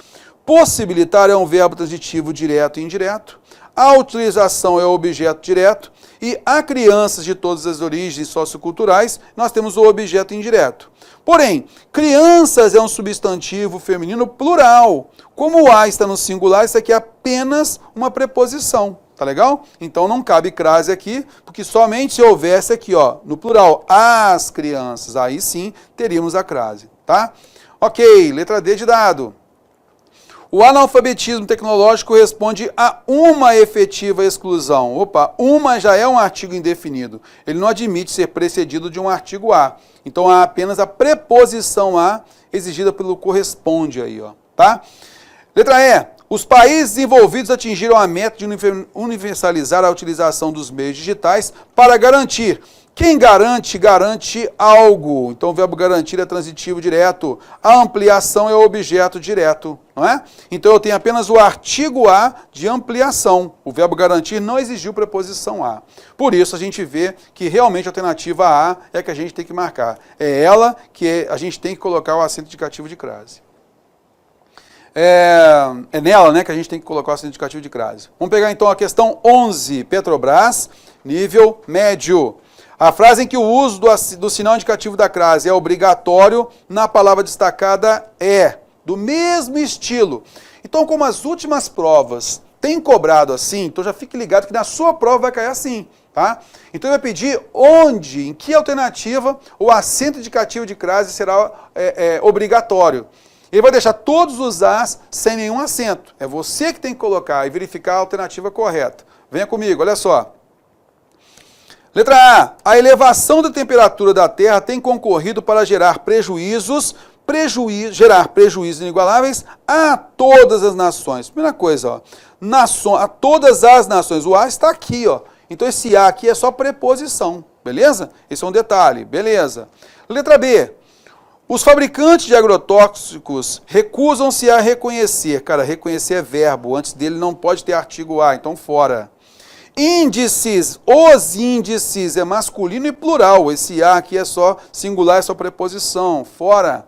Possibilitar é um verbo transitivo direto e indireto. A utilização é o objeto direto. E a crianças de todas as origens socioculturais, nós temos o objeto indireto. Porém, crianças é um substantivo feminino plural. Como o a está no singular, isso aqui é apenas uma preposição. Tá legal? Então não cabe crase aqui, porque somente se houvesse aqui, ó, no plural, as crianças, aí sim teríamos a crase, tá? Ok, letra D de dado. O analfabetismo tecnológico corresponde a uma efetiva exclusão. Opa, uma já é um artigo indefinido. Ele não admite ser precedido de um artigo a. Então há apenas a preposição a exigida pelo corresponde aí, ó, tá? Letra E. Os países envolvidos atingiram a meta de universalizar a utilização dos meios digitais para garantir. Quem garante, garante algo. Então o verbo garantir é transitivo direto. A ampliação é o objeto direto, não é? Então eu tenho apenas o artigo A de ampliação. O verbo garantir não exigiu preposição a. Por isso a gente vê que realmente a alternativa A é que a gente tem que marcar. É ela que a gente tem que colocar o acento indicativo de crase. É nela, né, que a gente tem que colocar o acento indicativo de crase. Vamos pegar então a questão 11, Petrobras, nível médio. A frase em que o uso do sinal indicativo da crase é obrigatório, na palavra destacada é do mesmo estilo. Então, como as últimas provas têm cobrado assim, então já fique ligado que na sua prova vai cair assim, tá? Então, eu vou pedir onde, em que alternativa, o acento indicativo de crase será obrigatório. Ele vai deixar todos os As sem nenhum acento. É você que tem que colocar e verificar a alternativa correta. Venha comigo, olha só. Letra A. A elevação da temperatura da Terra tem concorrido para gerar prejuízos inigualáveis a todas as nações. Primeira coisa, ó, a todas as nações. O A está aqui, ó. Então esse A aqui é só preposição, beleza? Esse é um detalhe, beleza. Letra B. Os fabricantes de agrotóxicos recusam-se a reconhecer. Cara, reconhecer é verbo. Antes dele não pode ter artigo A, então fora. Índices, os índices é masculino e plural. Esse A aqui é só singular, é só preposição. Fora.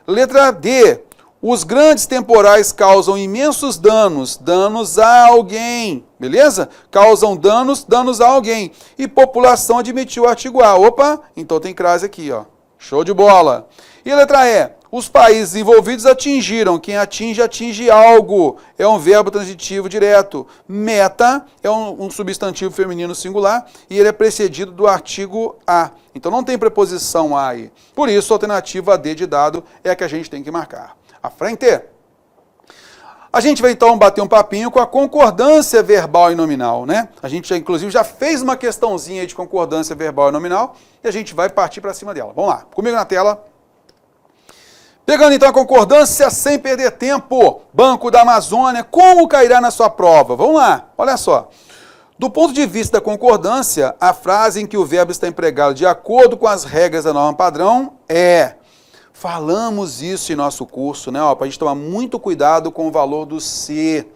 Letra D. Os grandes temporais causam imensos danos. Danos a alguém. Beleza? Causam danos a alguém. E população admitiu o artigo A. Opa, então tem crase aqui, ó. Show de bola. E a letra E. Os países envolvidos atingiram. Quem atinge, atinge algo. É um verbo transitivo direto. Meta é um substantivo feminino singular e ele é precedido do artigo A. Então não tem preposição A aí. Por isso, a alternativa D de dado é a que a gente tem que marcar. À frente. A gente vai então bater um papinho com a concordância verbal e nominal, né? A gente inclusive já fez uma questãozinha de concordância verbal e nominal e a gente vai partir para cima dela. Vamos lá, comigo na tela. Pegando então a concordância sem perder tempo, Banco da Amazônia, como cairá na sua prova? Vamos lá, olha só. Do ponto de vista da concordância, a frase em que o verbo está empregado de acordo com as regras da norma padrão é... Falamos isso em nosso curso, né? Para a gente tomar muito cuidado com o valor do se.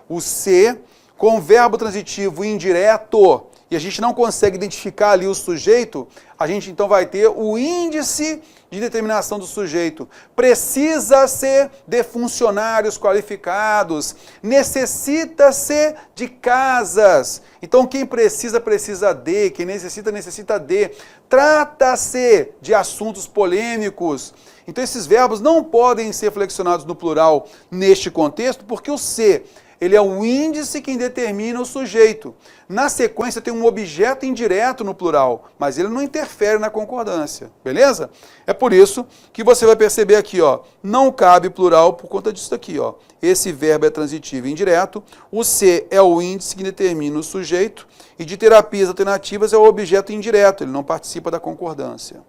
O se, com o verbo transitivo indireto, e a gente não consegue identificar ali o sujeito, a gente então vai ter o índice de determinação do sujeito. Precisa-se de funcionários qualificados, necessita-se de casas. Então quem precisa, precisa de, quem necessita, necessita de. Trata-se de assuntos polêmicos. Então esses verbos não podem ser flexionados no plural neste contexto, porque o se... ele é o índice que determina o sujeito. Na sequência tem um objeto indireto no plural, mas ele não interfere na concordância, beleza? É por isso que você vai perceber aqui, ó, não cabe plural por conta disso aqui, ó. Esse verbo é transitivo e indireto, o se é o índice que determina o sujeito, e de terapias alternativas é o objeto indireto, ele não participa da concordância.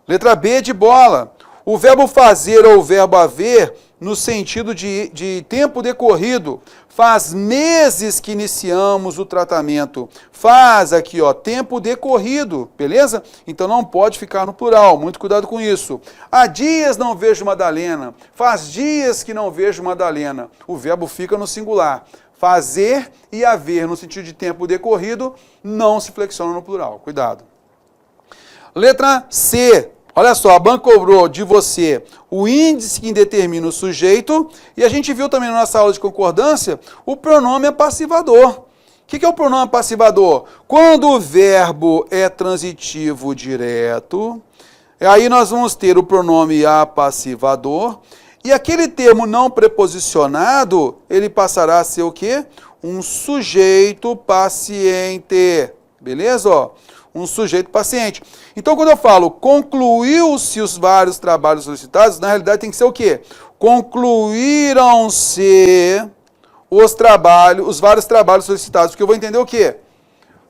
Letra B de bola. O verbo fazer ou o verbo haver, no sentido de tempo decorrido, faz meses que iniciamos o tratamento. Faz aqui, ó, tempo decorrido, beleza? Então não pode ficar no plural, muito cuidado com isso. Há dias não vejo Madalena, faz dias que não vejo Madalena. O verbo fica no singular. Fazer e haver, no sentido de tempo decorrido, não se flexiona no plural, cuidado. Letra C. Olha só, a banca cobrou de você o índice que determina o sujeito, e a gente viu também na nossa aula de concordância o pronome passivador. O que é o pronome passivador? Quando o verbo é transitivo direto, aí nós vamos ter o pronome apassivador, e aquele termo não preposicionado, ele passará a ser o quê? Um sujeito paciente. Beleza? Ó? Um sujeito paciente. Então, quando eu falo concluiu-se os vários trabalhos solicitados, na realidade tem que ser o quê? Concluíram-se os vários trabalhos solicitados. Porque eu vou entender o quê?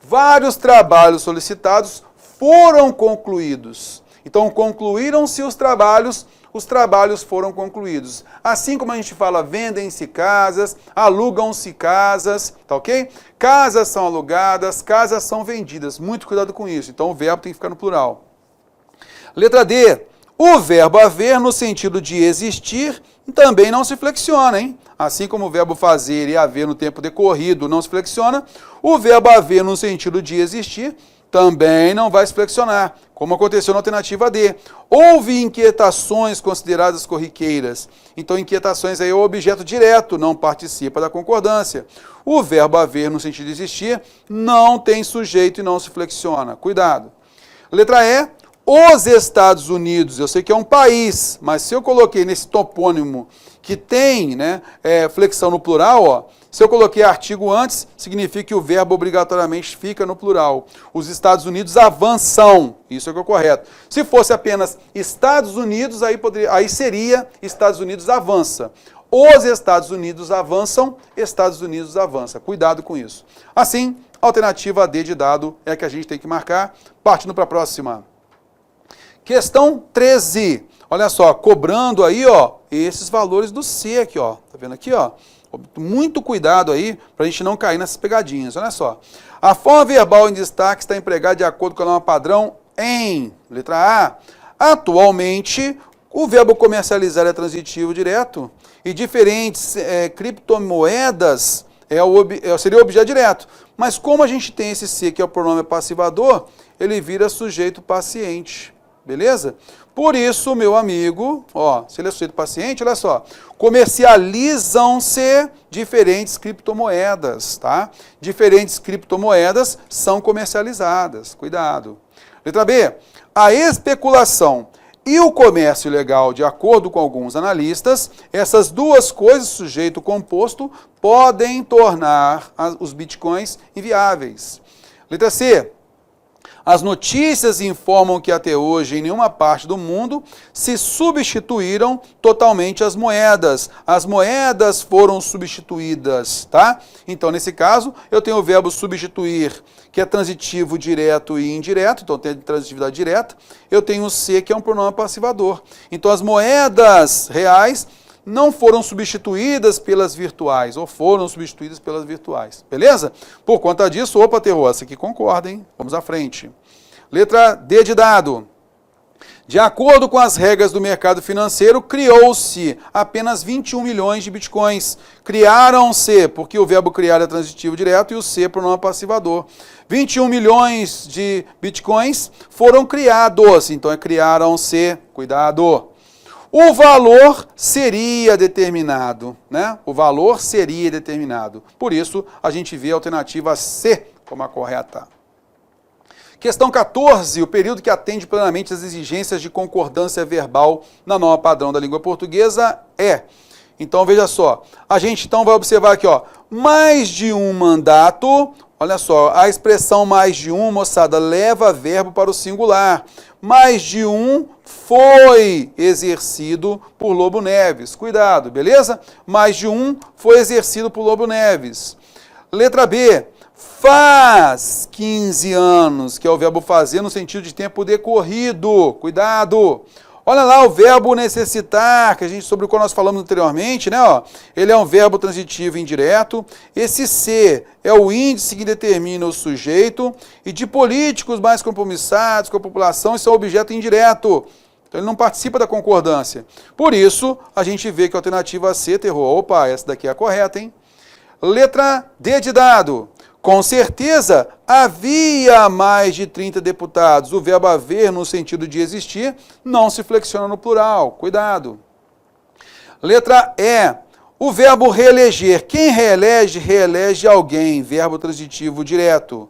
Vários trabalhos solicitados foram concluídos. Então, concluíram-se os trabalhos, os trabalhos foram concluídos. Assim como a gente fala, vendem-se casas, alugam-se casas, tá ok? Casas são alugadas, casas são vendidas. Muito cuidado com isso. Então o verbo tem que ficar no plural. Letra D. O verbo haver, no sentido de existir, também não se flexiona, hein? Assim como o verbo fazer e haver no tempo decorrido não se flexiona, o verbo haver, no sentido de existir, também não vai se flexionar, como aconteceu na alternativa D. Houve inquietações consideradas corriqueiras. Então, inquietações aí é o objeto direto, não participa da concordância. O verbo haver, no sentido de existir, não tem sujeito e não se flexiona. Cuidado. Letra E. Os Estados Unidos, eu sei que é um país, mas se eu coloquei nesse topônimo que tem, né, flexão no plural, ó, se eu coloquei artigo antes, significa que o verbo obrigatoriamente fica no plural. Os Estados Unidos avançam, isso é o que é correto. Se fosse apenas Estados Unidos, aí seria Estados Unidos avança. Os Estados Unidos avançam, Estados Unidos avança. Cuidado com isso. Assim, a alternativa D de dado é a que a gente tem que marcar. Partindo para a próxima. Questão 13. Olha só, cobrando aí, ó, esses valores do C aqui, ó. Tá vendo aqui, ó? Muito cuidado aí para a gente não cair nessas pegadinhas. Olha só. A forma verbal em destaque está empregada de acordo com a norma padrão em, letra A. Atualmente, o verbo comercializar é transitivo direto e diferentes criptomoedas seria o objeto direto. Mas como a gente tem esse C, que é o pronome passivador, ele vira sujeito paciente. Beleza? Por isso, meu amigo, ó, se ele é sujeito paciente, olha só, comercializam-se diferentes criptomoedas, tá? Diferentes criptomoedas são comercializadas. Cuidado. Letra B. A especulação e o comércio ilegal, de acordo com alguns analistas, essas duas coisas, sujeito composto, podem tornar os bitcoins inviáveis. Letra C. As notícias informam que até hoje, em nenhuma parte do mundo, se substituíram totalmente as moedas. As moedas foram substituídas, tá? Então, nesse caso, eu tenho o verbo substituir, que é transitivo direto e indireto, então tem transitividade direta. Eu tenho o C, que é um pronome passivador. Então, as moedas reais não foram substituídas pelas virtuais, ou foram substituídas pelas virtuais. Beleza? Por conta disso, opa, terror, essa aqui concorda, hein? Vamos à frente. Letra D de dado. De acordo com as regras do mercado financeiro, criou-se apenas 21 milhões de bitcoins. Criaram-se, porque o verbo criar é transitivo direto e o C é pronome passivador. 21 milhões de bitcoins foram criados, então é criaram-se. Cuidado. O valor seria determinado, né? O valor seria determinado. Por isso, a gente vê a alternativa C como a correta. Questão 14. O período que atende plenamente às exigências de concordância verbal na norma padrão da língua portuguesa é. Então, veja só. A gente então vai observar aqui, ó, mais de um mandato. Olha só, a expressão mais de um, moçada, leva verbo para o singular. Mais de um foi exercido por Lobo Neves. Cuidado, beleza? Mais de um foi exercido por Lobo Neves. Letra B. Faz 15 anos, que é o verbo fazer no sentido de tempo decorrido. Cuidado. Olha lá o verbo necessitar, sobre o qual nós falamos anteriormente, né? Ó, ele é um verbo transitivo indireto. Esse C é o índice que determina o sujeito. E de políticos mais compromissados com a população, isso é um objeto indireto. Então ele não participa da concordância. Por isso, a gente vê que a alternativa C, terror, opa, essa daqui é a correta, hein? Letra D de dado. Com certeza, havia mais de 30 deputados. O verbo haver, no sentido de existir, não se flexiona no plural. Cuidado. Letra E. O verbo reeleger. Quem reelege, reelege alguém. Verbo transitivo direto.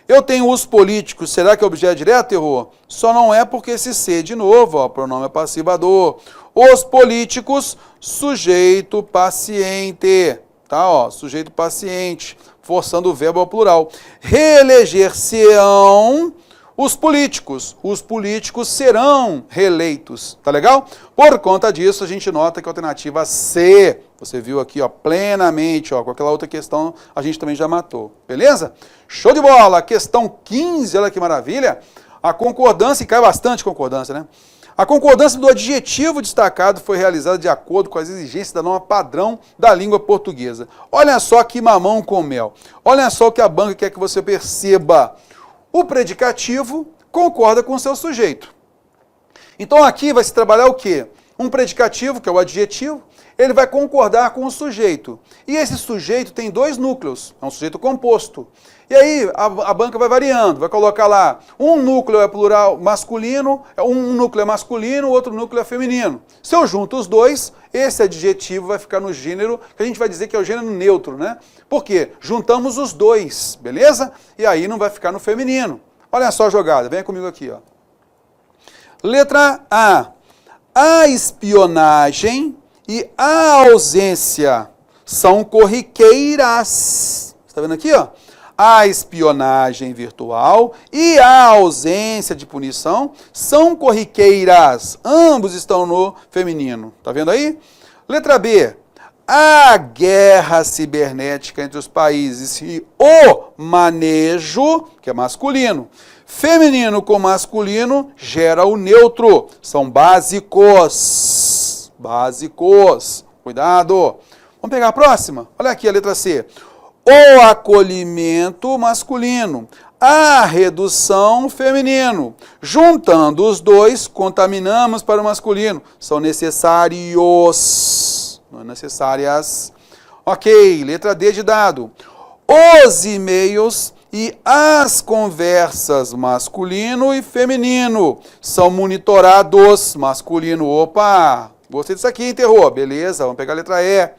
Eu tenho os políticos. Será que é objeto direto, terror? Só não é porque esse C, de novo, ó, pronome passivador. Os políticos, sujeito paciente. Tá, ó, sujeito paciente. Forçando o verbo ao plural. Reeleger-se-ão os políticos. Os políticos serão reeleitos. Tá legal? Por conta disso, a gente nota que a alternativa C, você viu aqui, ó, plenamente, ó, com aquela outra questão, a gente também já matou. Beleza? Show de bola! Questão 15, olha que maravilha. A concordância, e cai bastante concordância, né? A concordância do adjetivo destacado foi realizada de acordo com as exigências da norma padrão da língua portuguesa. Olha só que mamão com mel. Olha só o que a banca quer que você perceba. O predicativo concorda com o seu sujeito. Então aqui vai se trabalhar o quê? Um predicativo, que é o adjetivo, ele vai concordar com o sujeito. E esse sujeito tem dois núcleos, é um sujeito composto. E aí a banca vai variando, vai colocar lá, um núcleo é plural masculino, um núcleo é masculino, o outro núcleo é feminino. Se eu junto os dois, esse adjetivo vai ficar no gênero, que a gente vai dizer que é o gênero neutro, né? Por quê? Juntamos os dois, beleza? E aí não vai ficar no feminino. Olha só a jogada, venha comigo aqui, ó. Letra A. A espionagem e a ausência são corriqueiras. Está vendo aqui, ó? A espionagem virtual e a ausência de punição são corriqueiras. Ambos estão no feminino. Está vendo aí? Letra B. A guerra cibernética entre os países e o manejo, que é masculino, feminino com masculino, gera o neutro. São básicos. Básicos. Cuidado. Vamos pegar a próxima? Olha aqui a letra C. O acolhimento masculino, a redução feminino. Juntando os dois, contaminamos para o masculino. São necessários, não necessárias. Ok, letra D de dado. Os e-mails e as conversas masculino e feminino são monitorados. Masculino, opa, gostei disso aqui, enterrou. Beleza, vamos pegar a letra E.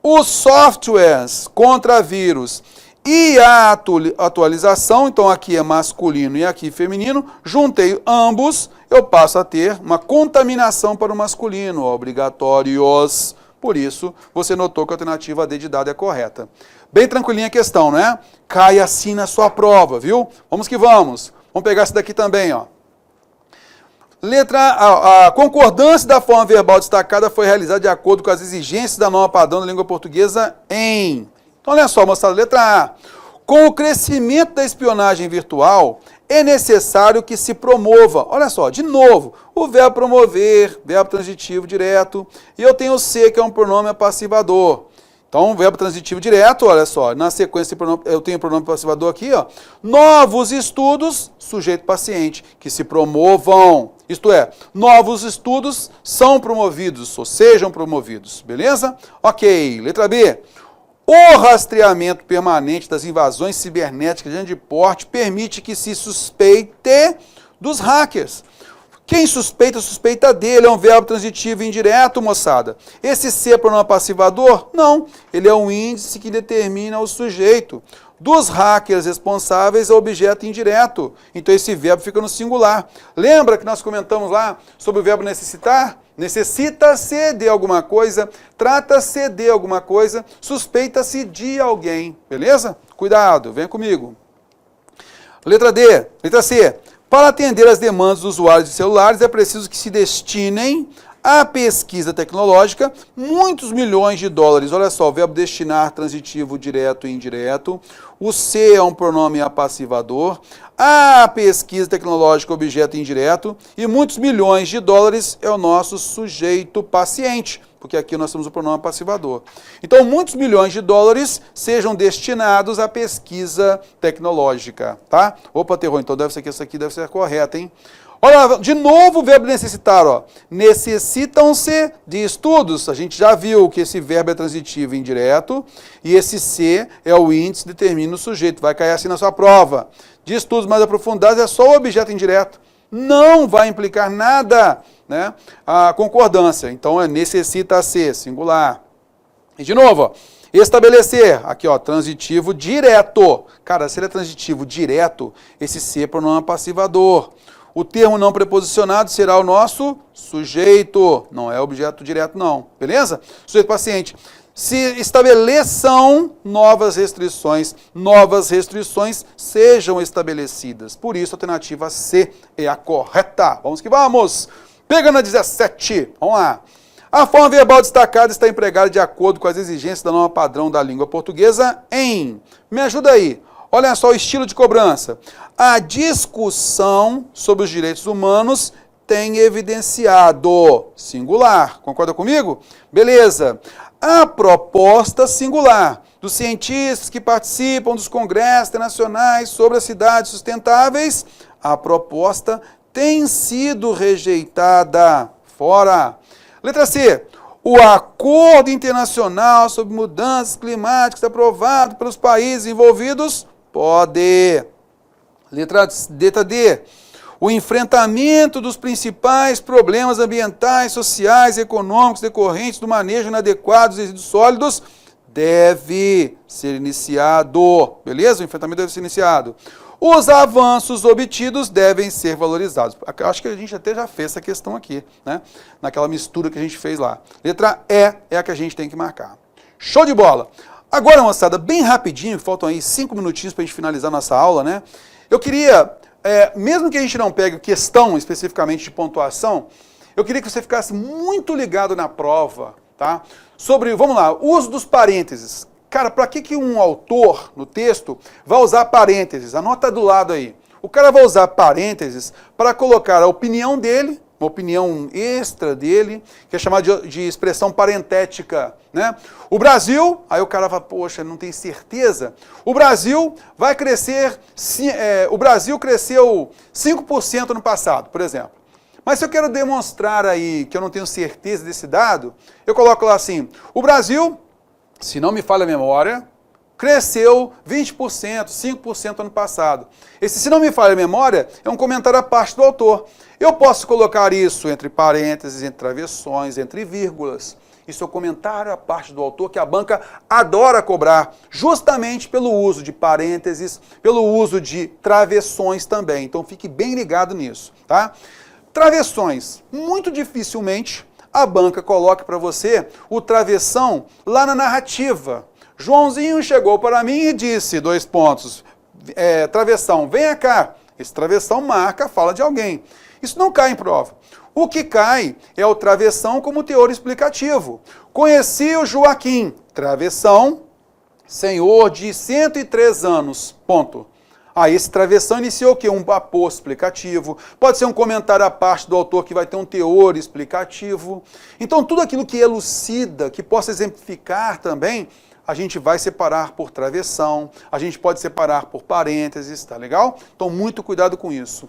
Os softwares contra vírus e a atualização, então aqui é masculino e aqui feminino, juntei ambos, eu passo a ter uma contaminação para o masculino, obrigatórios. Por isso, você notou que a alternativa D de dado é correta. Bem tranquilinha a questão, né? Cai assim na sua prova, viu? Vamos que vamos. Vamos pegar esse daqui também, ó. Letra A. A concordância da forma verbal destacada foi realizada de acordo com as exigências da norma padrão da língua portuguesa em... Então, olha só, moçada, letra A. Com o crescimento da espionagem virtual, é necessário que se promova, olha só, de novo, o verbo promover, verbo transitivo direto, e eu tenho o C, que é um pronome apassivador. Então, verbo transitivo direto, olha só, na sequência eu tenho o pronome passivador aqui, ó. Novos estudos, sujeito paciente, que se promovam. Isto é, novos estudos são promovidos, ou sejam promovidos, beleza? Ok, letra B. O rastreamento permanente das invasões cibernéticas de grande porte permite que se suspeite dos hackers. Quem suspeita, suspeita dele, é um verbo transitivo indireto, moçada. Esse C é pronome passivador? Não, ele é um índice que determina o sujeito. Dos hackers responsáveis é objeto indireto. Então esse verbo fica no singular. Lembra que nós comentamos lá sobre o verbo necessitar? Necessita-se de alguma coisa, trata-se de alguma coisa, suspeita-se de alguém. Beleza? Cuidado, vem comigo. Letra D. Letra C. Para atender às demandas dos usuários de celulares, é preciso que se destinem à pesquisa tecnológica muitos milhões de dólares. Olha só, o verbo destinar, transitivo, direto e indireto. O C é um pronome apassivador. A pesquisa tecnológica, objeto indireto. E muitos milhões de dólares é o nosso sujeito paciente, porque aqui nós temos o pronome passivador. Então, muitos milhões de dólares sejam destinados à pesquisa tecnológica, tá? Opa, terror, então deve ser que essa aqui deve ser correta, hein? Olha, de novo o verbo necessitar, ó. Necessitam-se de estudos. A gente já viu que esse verbo é transitivo indireto e esse C é o índice que determina o sujeito. Vai cair assim na sua prova. De estudos mais aprofundados é só o objeto indireto. Não vai implicar nada, né, a concordância. Então, é necessita-se, singular. E de novo, ó, estabelecer, aqui ó, transitivo direto. Cara, se ele é transitivo direto, esse C é pronome passivador. O termo não preposicionado será o nosso sujeito, não é objeto direto não, beleza? Sujeito paciente. Se estabeleçam novas restrições sejam estabelecidas. Por isso, a alternativa C é a correta. Vamos que vamos! Pegando a 17, vamos lá. A forma verbal destacada está empregada de acordo com as exigências da norma padrão da língua portuguesa em... Me ajuda aí. Olha só o estilo de cobrança. A discussão sobre os direitos humanos tem evidenciado, singular, concorda comigo? Beleza. A proposta singular dos cientistas que participam dos congressos internacionais sobre as cidades sustentáveis, a proposta tem sido rejeitada. Fora. Letra C. O Acordo Internacional sobre Mudanças Climáticas aprovado pelos países envolvidos pode. Letra D. O enfrentamento dos principais problemas ambientais, sociais e econômicos decorrentes do manejo inadequado dos resíduos sólidos deve ser iniciado. Beleza? O enfrentamento deve ser iniciado. Os avanços obtidos devem ser valorizados. Acho que a gente até já fez essa questão aqui, né? Naquela mistura que a gente fez lá. Letra E é a que a gente tem que marcar. Show de bola! Agora, moçada, bem rapidinho, faltam aí 5 minutinhos para a gente finalizar nossa aula, né? Eu queria, mesmo que a gente não pegue questão especificamente de pontuação, eu queria que você ficasse muito ligado na prova, tá? Sobre, vamos lá, uso dos parênteses. Cara, para que um autor, no texto, vai usar parênteses? Anota do lado aí. O cara vai usar parênteses para colocar a opinião dele, uma opinião extra dele, que é chamada de expressão parentética, né? O Brasil, aí o cara fala, poxa, não tem certeza. O Brasil vai crescer, o Brasil cresceu 5% no passado, por exemplo. Mas se eu quero demonstrar aí que eu não tenho certeza desse dado, eu coloco lá assim, o Brasil, se não me falha a memória, cresceu 20%, 5% ano passado. Esse, se não me falha a memória, é um comentário à parte do autor. Eu posso colocar isso entre parênteses, entre travessões, entre vírgulas. Isso é um comentário à parte do autor que a banca adora cobrar, justamente pelo uso de parênteses, pelo uso de travessões também. Então fique bem ligado nisso, tá? Travessões, muito dificilmente a banca coloca para você o travessão lá na narrativa. Joãozinho chegou para mim e disse, travessão, venha cá. Esse travessão marca a fala de alguém. Isso não cai em prova. O que cai é o travessão como teor explicativo. Conheci o Joaquim, travessão, senhor de 103 anos, ponto. Esse travessão iniciou o quê? Um aposto explicativo. Pode ser um comentário à parte do autor que vai ter um teor explicativo. Então, tudo aquilo que elucida, que possa exemplificar também, a gente vai separar por travessão, a gente pode separar por parênteses, tá legal? Então, muito cuidado com isso.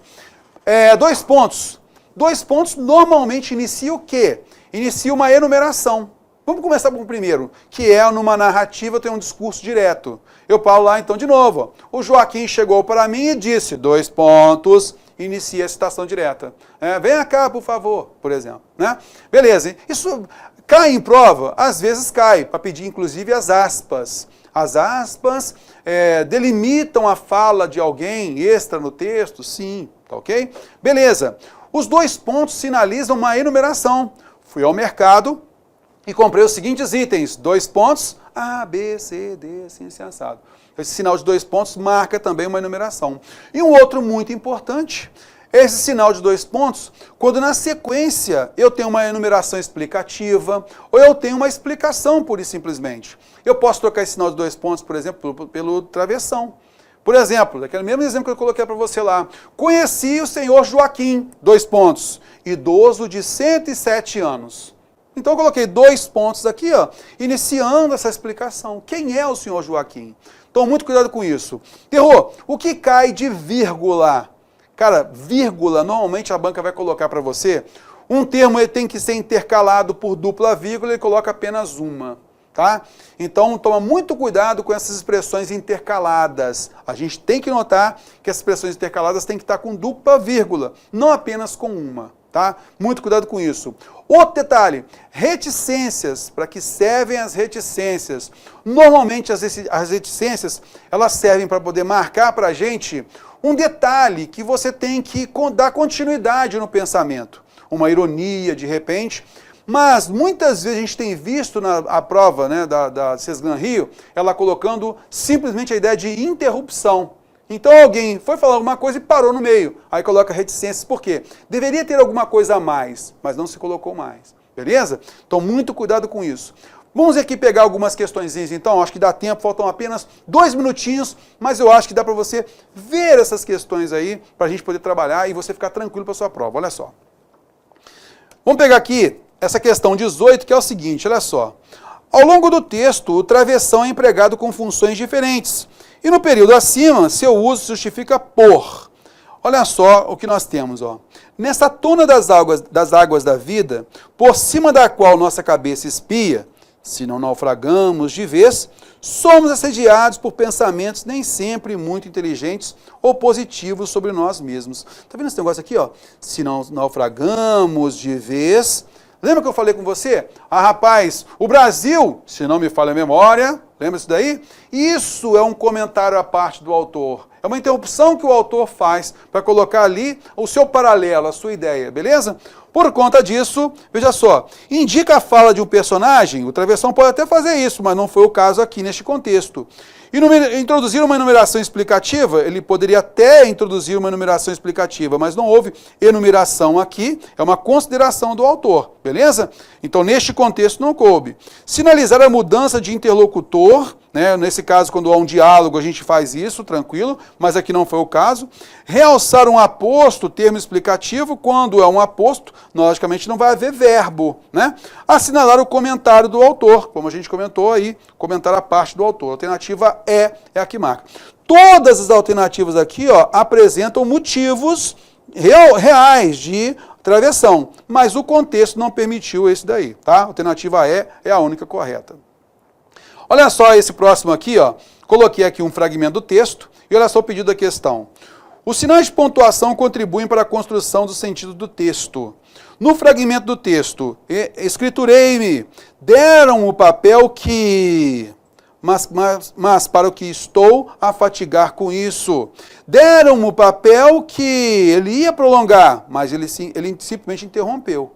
2 pontos. 2 pontos normalmente inicia o quê? Inicia uma enumeração. Vamos começar com o primeiro, que é numa narrativa, tem um discurso direto. Eu falo lá então de novo. Ó. O Joaquim chegou para mim e disse, 2 pontos, inicia a citação direta. Venha cá, por favor, por exemplo. Né? Beleza, isso cai em prova? Às vezes cai, para pedir inclusive as aspas. As aspas delimitam a fala de alguém extra no texto? Sim, tá ok? Beleza, os 2 pontos sinalizam uma enumeração. Fui ao mercado e comprei os seguintes itens, 2 pontos, A, B, C, D, assim, assado. Esse sinal de 2 pontos marca também uma enumeração. E um outro muito importante, esse sinal de 2 pontos, quando na sequência eu tenho uma enumeração explicativa, ou eu tenho uma explicação pura e simplesmente. Eu posso trocar esse sinal de 2 pontos, por exemplo, pelo travessão. Por exemplo, daquele mesmo exemplo que eu coloquei para você lá. Conheci o senhor Joaquim, 2 pontos, idoso de 107 anos. Então eu coloquei 2 pontos aqui, ó, iniciando essa explicação. Quem é o senhor Joaquim? Então muito cuidado com isso. Terror, o que cai de vírgula? Cara, vírgula, normalmente a banca vai colocar para você, um termo ele tem que ser intercalado por dupla vírgula, ele coloca apenas uma. Tá? Então, toma muito cuidado com essas expressões intercaladas. A gente tem que notar que as expressões intercaladas têm que estar com dupla vírgula, não apenas com uma. Tá? Muito cuidado com isso. Outro detalhe, reticências. Para que servem as reticências? Normalmente as reticências, elas servem para poder marcar para a gente um detalhe que você tem que dar continuidade no pensamento. Uma ironia, de repente. Mas muitas vezes a gente tem visto na prova, né, da Sesgan Rio, ela colocando simplesmente a ideia de interrupção. Então alguém foi falar alguma coisa e parou no meio. Aí coloca reticências, por quê? Deveria ter alguma coisa a mais, mas não se colocou mais. Beleza? Então muito cuidado com isso. Vamos aqui pegar algumas questõezinhas então, acho que dá tempo, faltam apenas 2 minutinhos, mas eu acho que dá para você ver essas questões aí, para a gente poder trabalhar e você ficar tranquilo para a sua prova. Olha só. Vamos pegar aqui essa questão 18, que é o seguinte, olha só. Ao longo do texto, o travessão é empregado com funções diferentes. E no período acima, seu uso se justifica por. Olha só o que nós temos, ó. Nessa tona das águas da vida, por cima da qual nossa cabeça espia, se não naufragamos de vez, somos assediados por pensamentos nem sempre muito inteligentes ou positivos sobre nós mesmos. Tá vendo esse negócio aqui, ó? Se não naufragamos de vez... Lembra que eu falei com você? Ah, rapaz, o Brasil, se não me falha a memória, lembra isso daí? Isso é um comentário à parte do autor. É uma interrupção que o autor faz para colocar ali o seu paralelo, a sua ideia, beleza? Por conta disso, veja só, indica a fala de um personagem, o travessão pode até fazer isso, mas não foi o caso aqui neste contexto. E introduzir uma enumeração explicativa, ele poderia até introduzir uma enumeração explicativa, mas não houve enumeração aqui, é uma consideração do autor, beleza? Então, neste contexto não coube. Sinalizar a mudança de interlocutor, né? Nesse caso, quando há um diálogo, a gente faz isso, tranquilo, mas aqui não foi o caso. Realçar um aposto, termo explicativo, quando é um aposto, logicamente não vai haver verbo, né? Assinalar o comentário do autor, como a gente comentou aí, comentar a parte do autor. A alternativa é a que marca. Todas as alternativas aqui, ó, apresentam motivos reais de travessão, mas o contexto não permitiu esse daí, tá? A alternativa é a única correta. Olha só esse próximo aqui, ó. Coloquei aqui um fragmento do texto e olha só o pedido da questão. Os sinais de pontuação contribuem para a construção do sentido do texto. No fragmento do texto, escriturei-me, deram o papel que... Mas para o que estou a fatigar com isso. Deram o papel que ele ia prolongar, mas ele simplesmente interrompeu.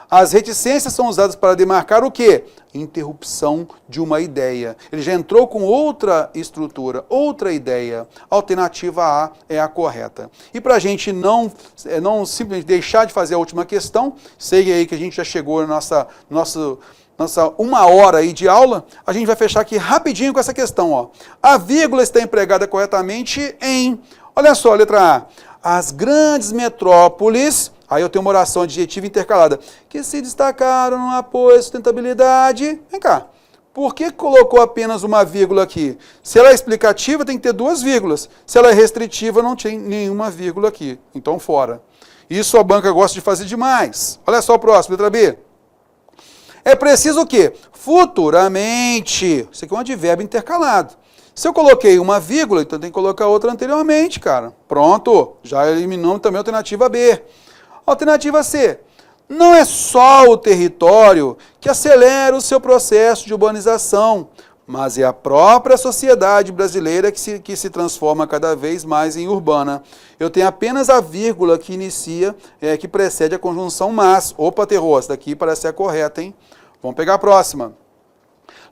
As reticências são usadas para demarcar o quê? Interrupção de uma ideia. Ele já entrou com outra estrutura, outra ideia. A alternativa A é a correta. E para a gente não simplesmente deixar de fazer a última questão, sei aí que a gente já chegou na nossa 1 hora aí de aula, a gente vai fechar aqui rapidinho com essa questão, ó. A vírgula está empregada corretamente em, olha só, letra A, as grandes metrópoles, aí eu tenho uma oração adjetiva intercalada, que se destacaram no apoio à sustentabilidade. Vem cá, por que colocou apenas uma vírgula aqui? Se ela é explicativa, tem que ter 2 vírgulas. Se ela é restritiva, não tem nenhuma vírgula aqui. Então, fora. Isso a banca gosta de fazer demais. Olha só o próximo, letra B. É preciso o quê? Futuramente. Isso aqui é um advérbio intercalado. Se eu coloquei uma vírgula, então tem que colocar outra anteriormente, cara. Pronto. Já eliminamos também a alternativa B. Alternativa C. Não é só o território que acelera o seu processo de urbanização, mas é a própria sociedade brasileira que se transforma cada vez mais em urbana. Eu tenho apenas a vírgula que inicia, que precede a conjunção mas. Opa, terror, essa daqui parece ser a correta, hein? Vamos pegar a próxima.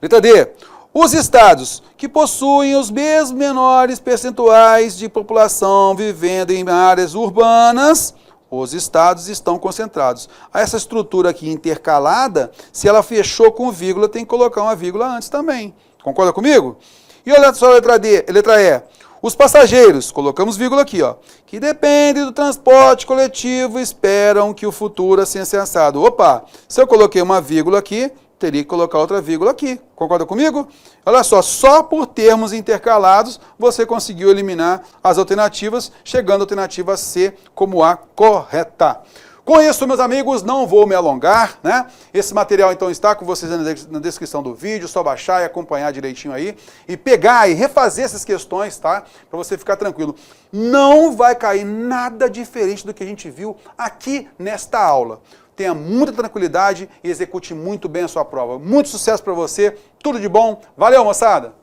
Letra D. Os estados que possuem os mesmos menores percentuais de população vivendo em áreas urbanas, os estados estão concentrados. Essa estrutura aqui intercalada, se ela fechou com vírgula, tem que colocar uma vírgula antes também. Concorda comigo? E olha só a letra D, letra E. Os passageiros, colocamos vírgula aqui, ó, que dependem do transporte coletivo, esperam que o futuro seja sensado. Opa, se eu coloquei uma vírgula aqui, teria que colocar outra vírgula aqui. Concorda comigo? Olha só por termos intercalados, você conseguiu eliminar as alternativas, chegando à alternativa C como a correta. Com isso, meus amigos, não vou me alongar, né? Esse material, então, está com vocês na descrição do vídeo, só baixar e acompanhar direitinho aí, e pegar e refazer essas questões, tá? Para você ficar tranquilo. Não vai cair nada diferente do que a gente viu aqui nesta aula. Tenha muita tranquilidade e execute muito bem a sua prova. Muito sucesso para você, tudo de bom. Valeu, moçada!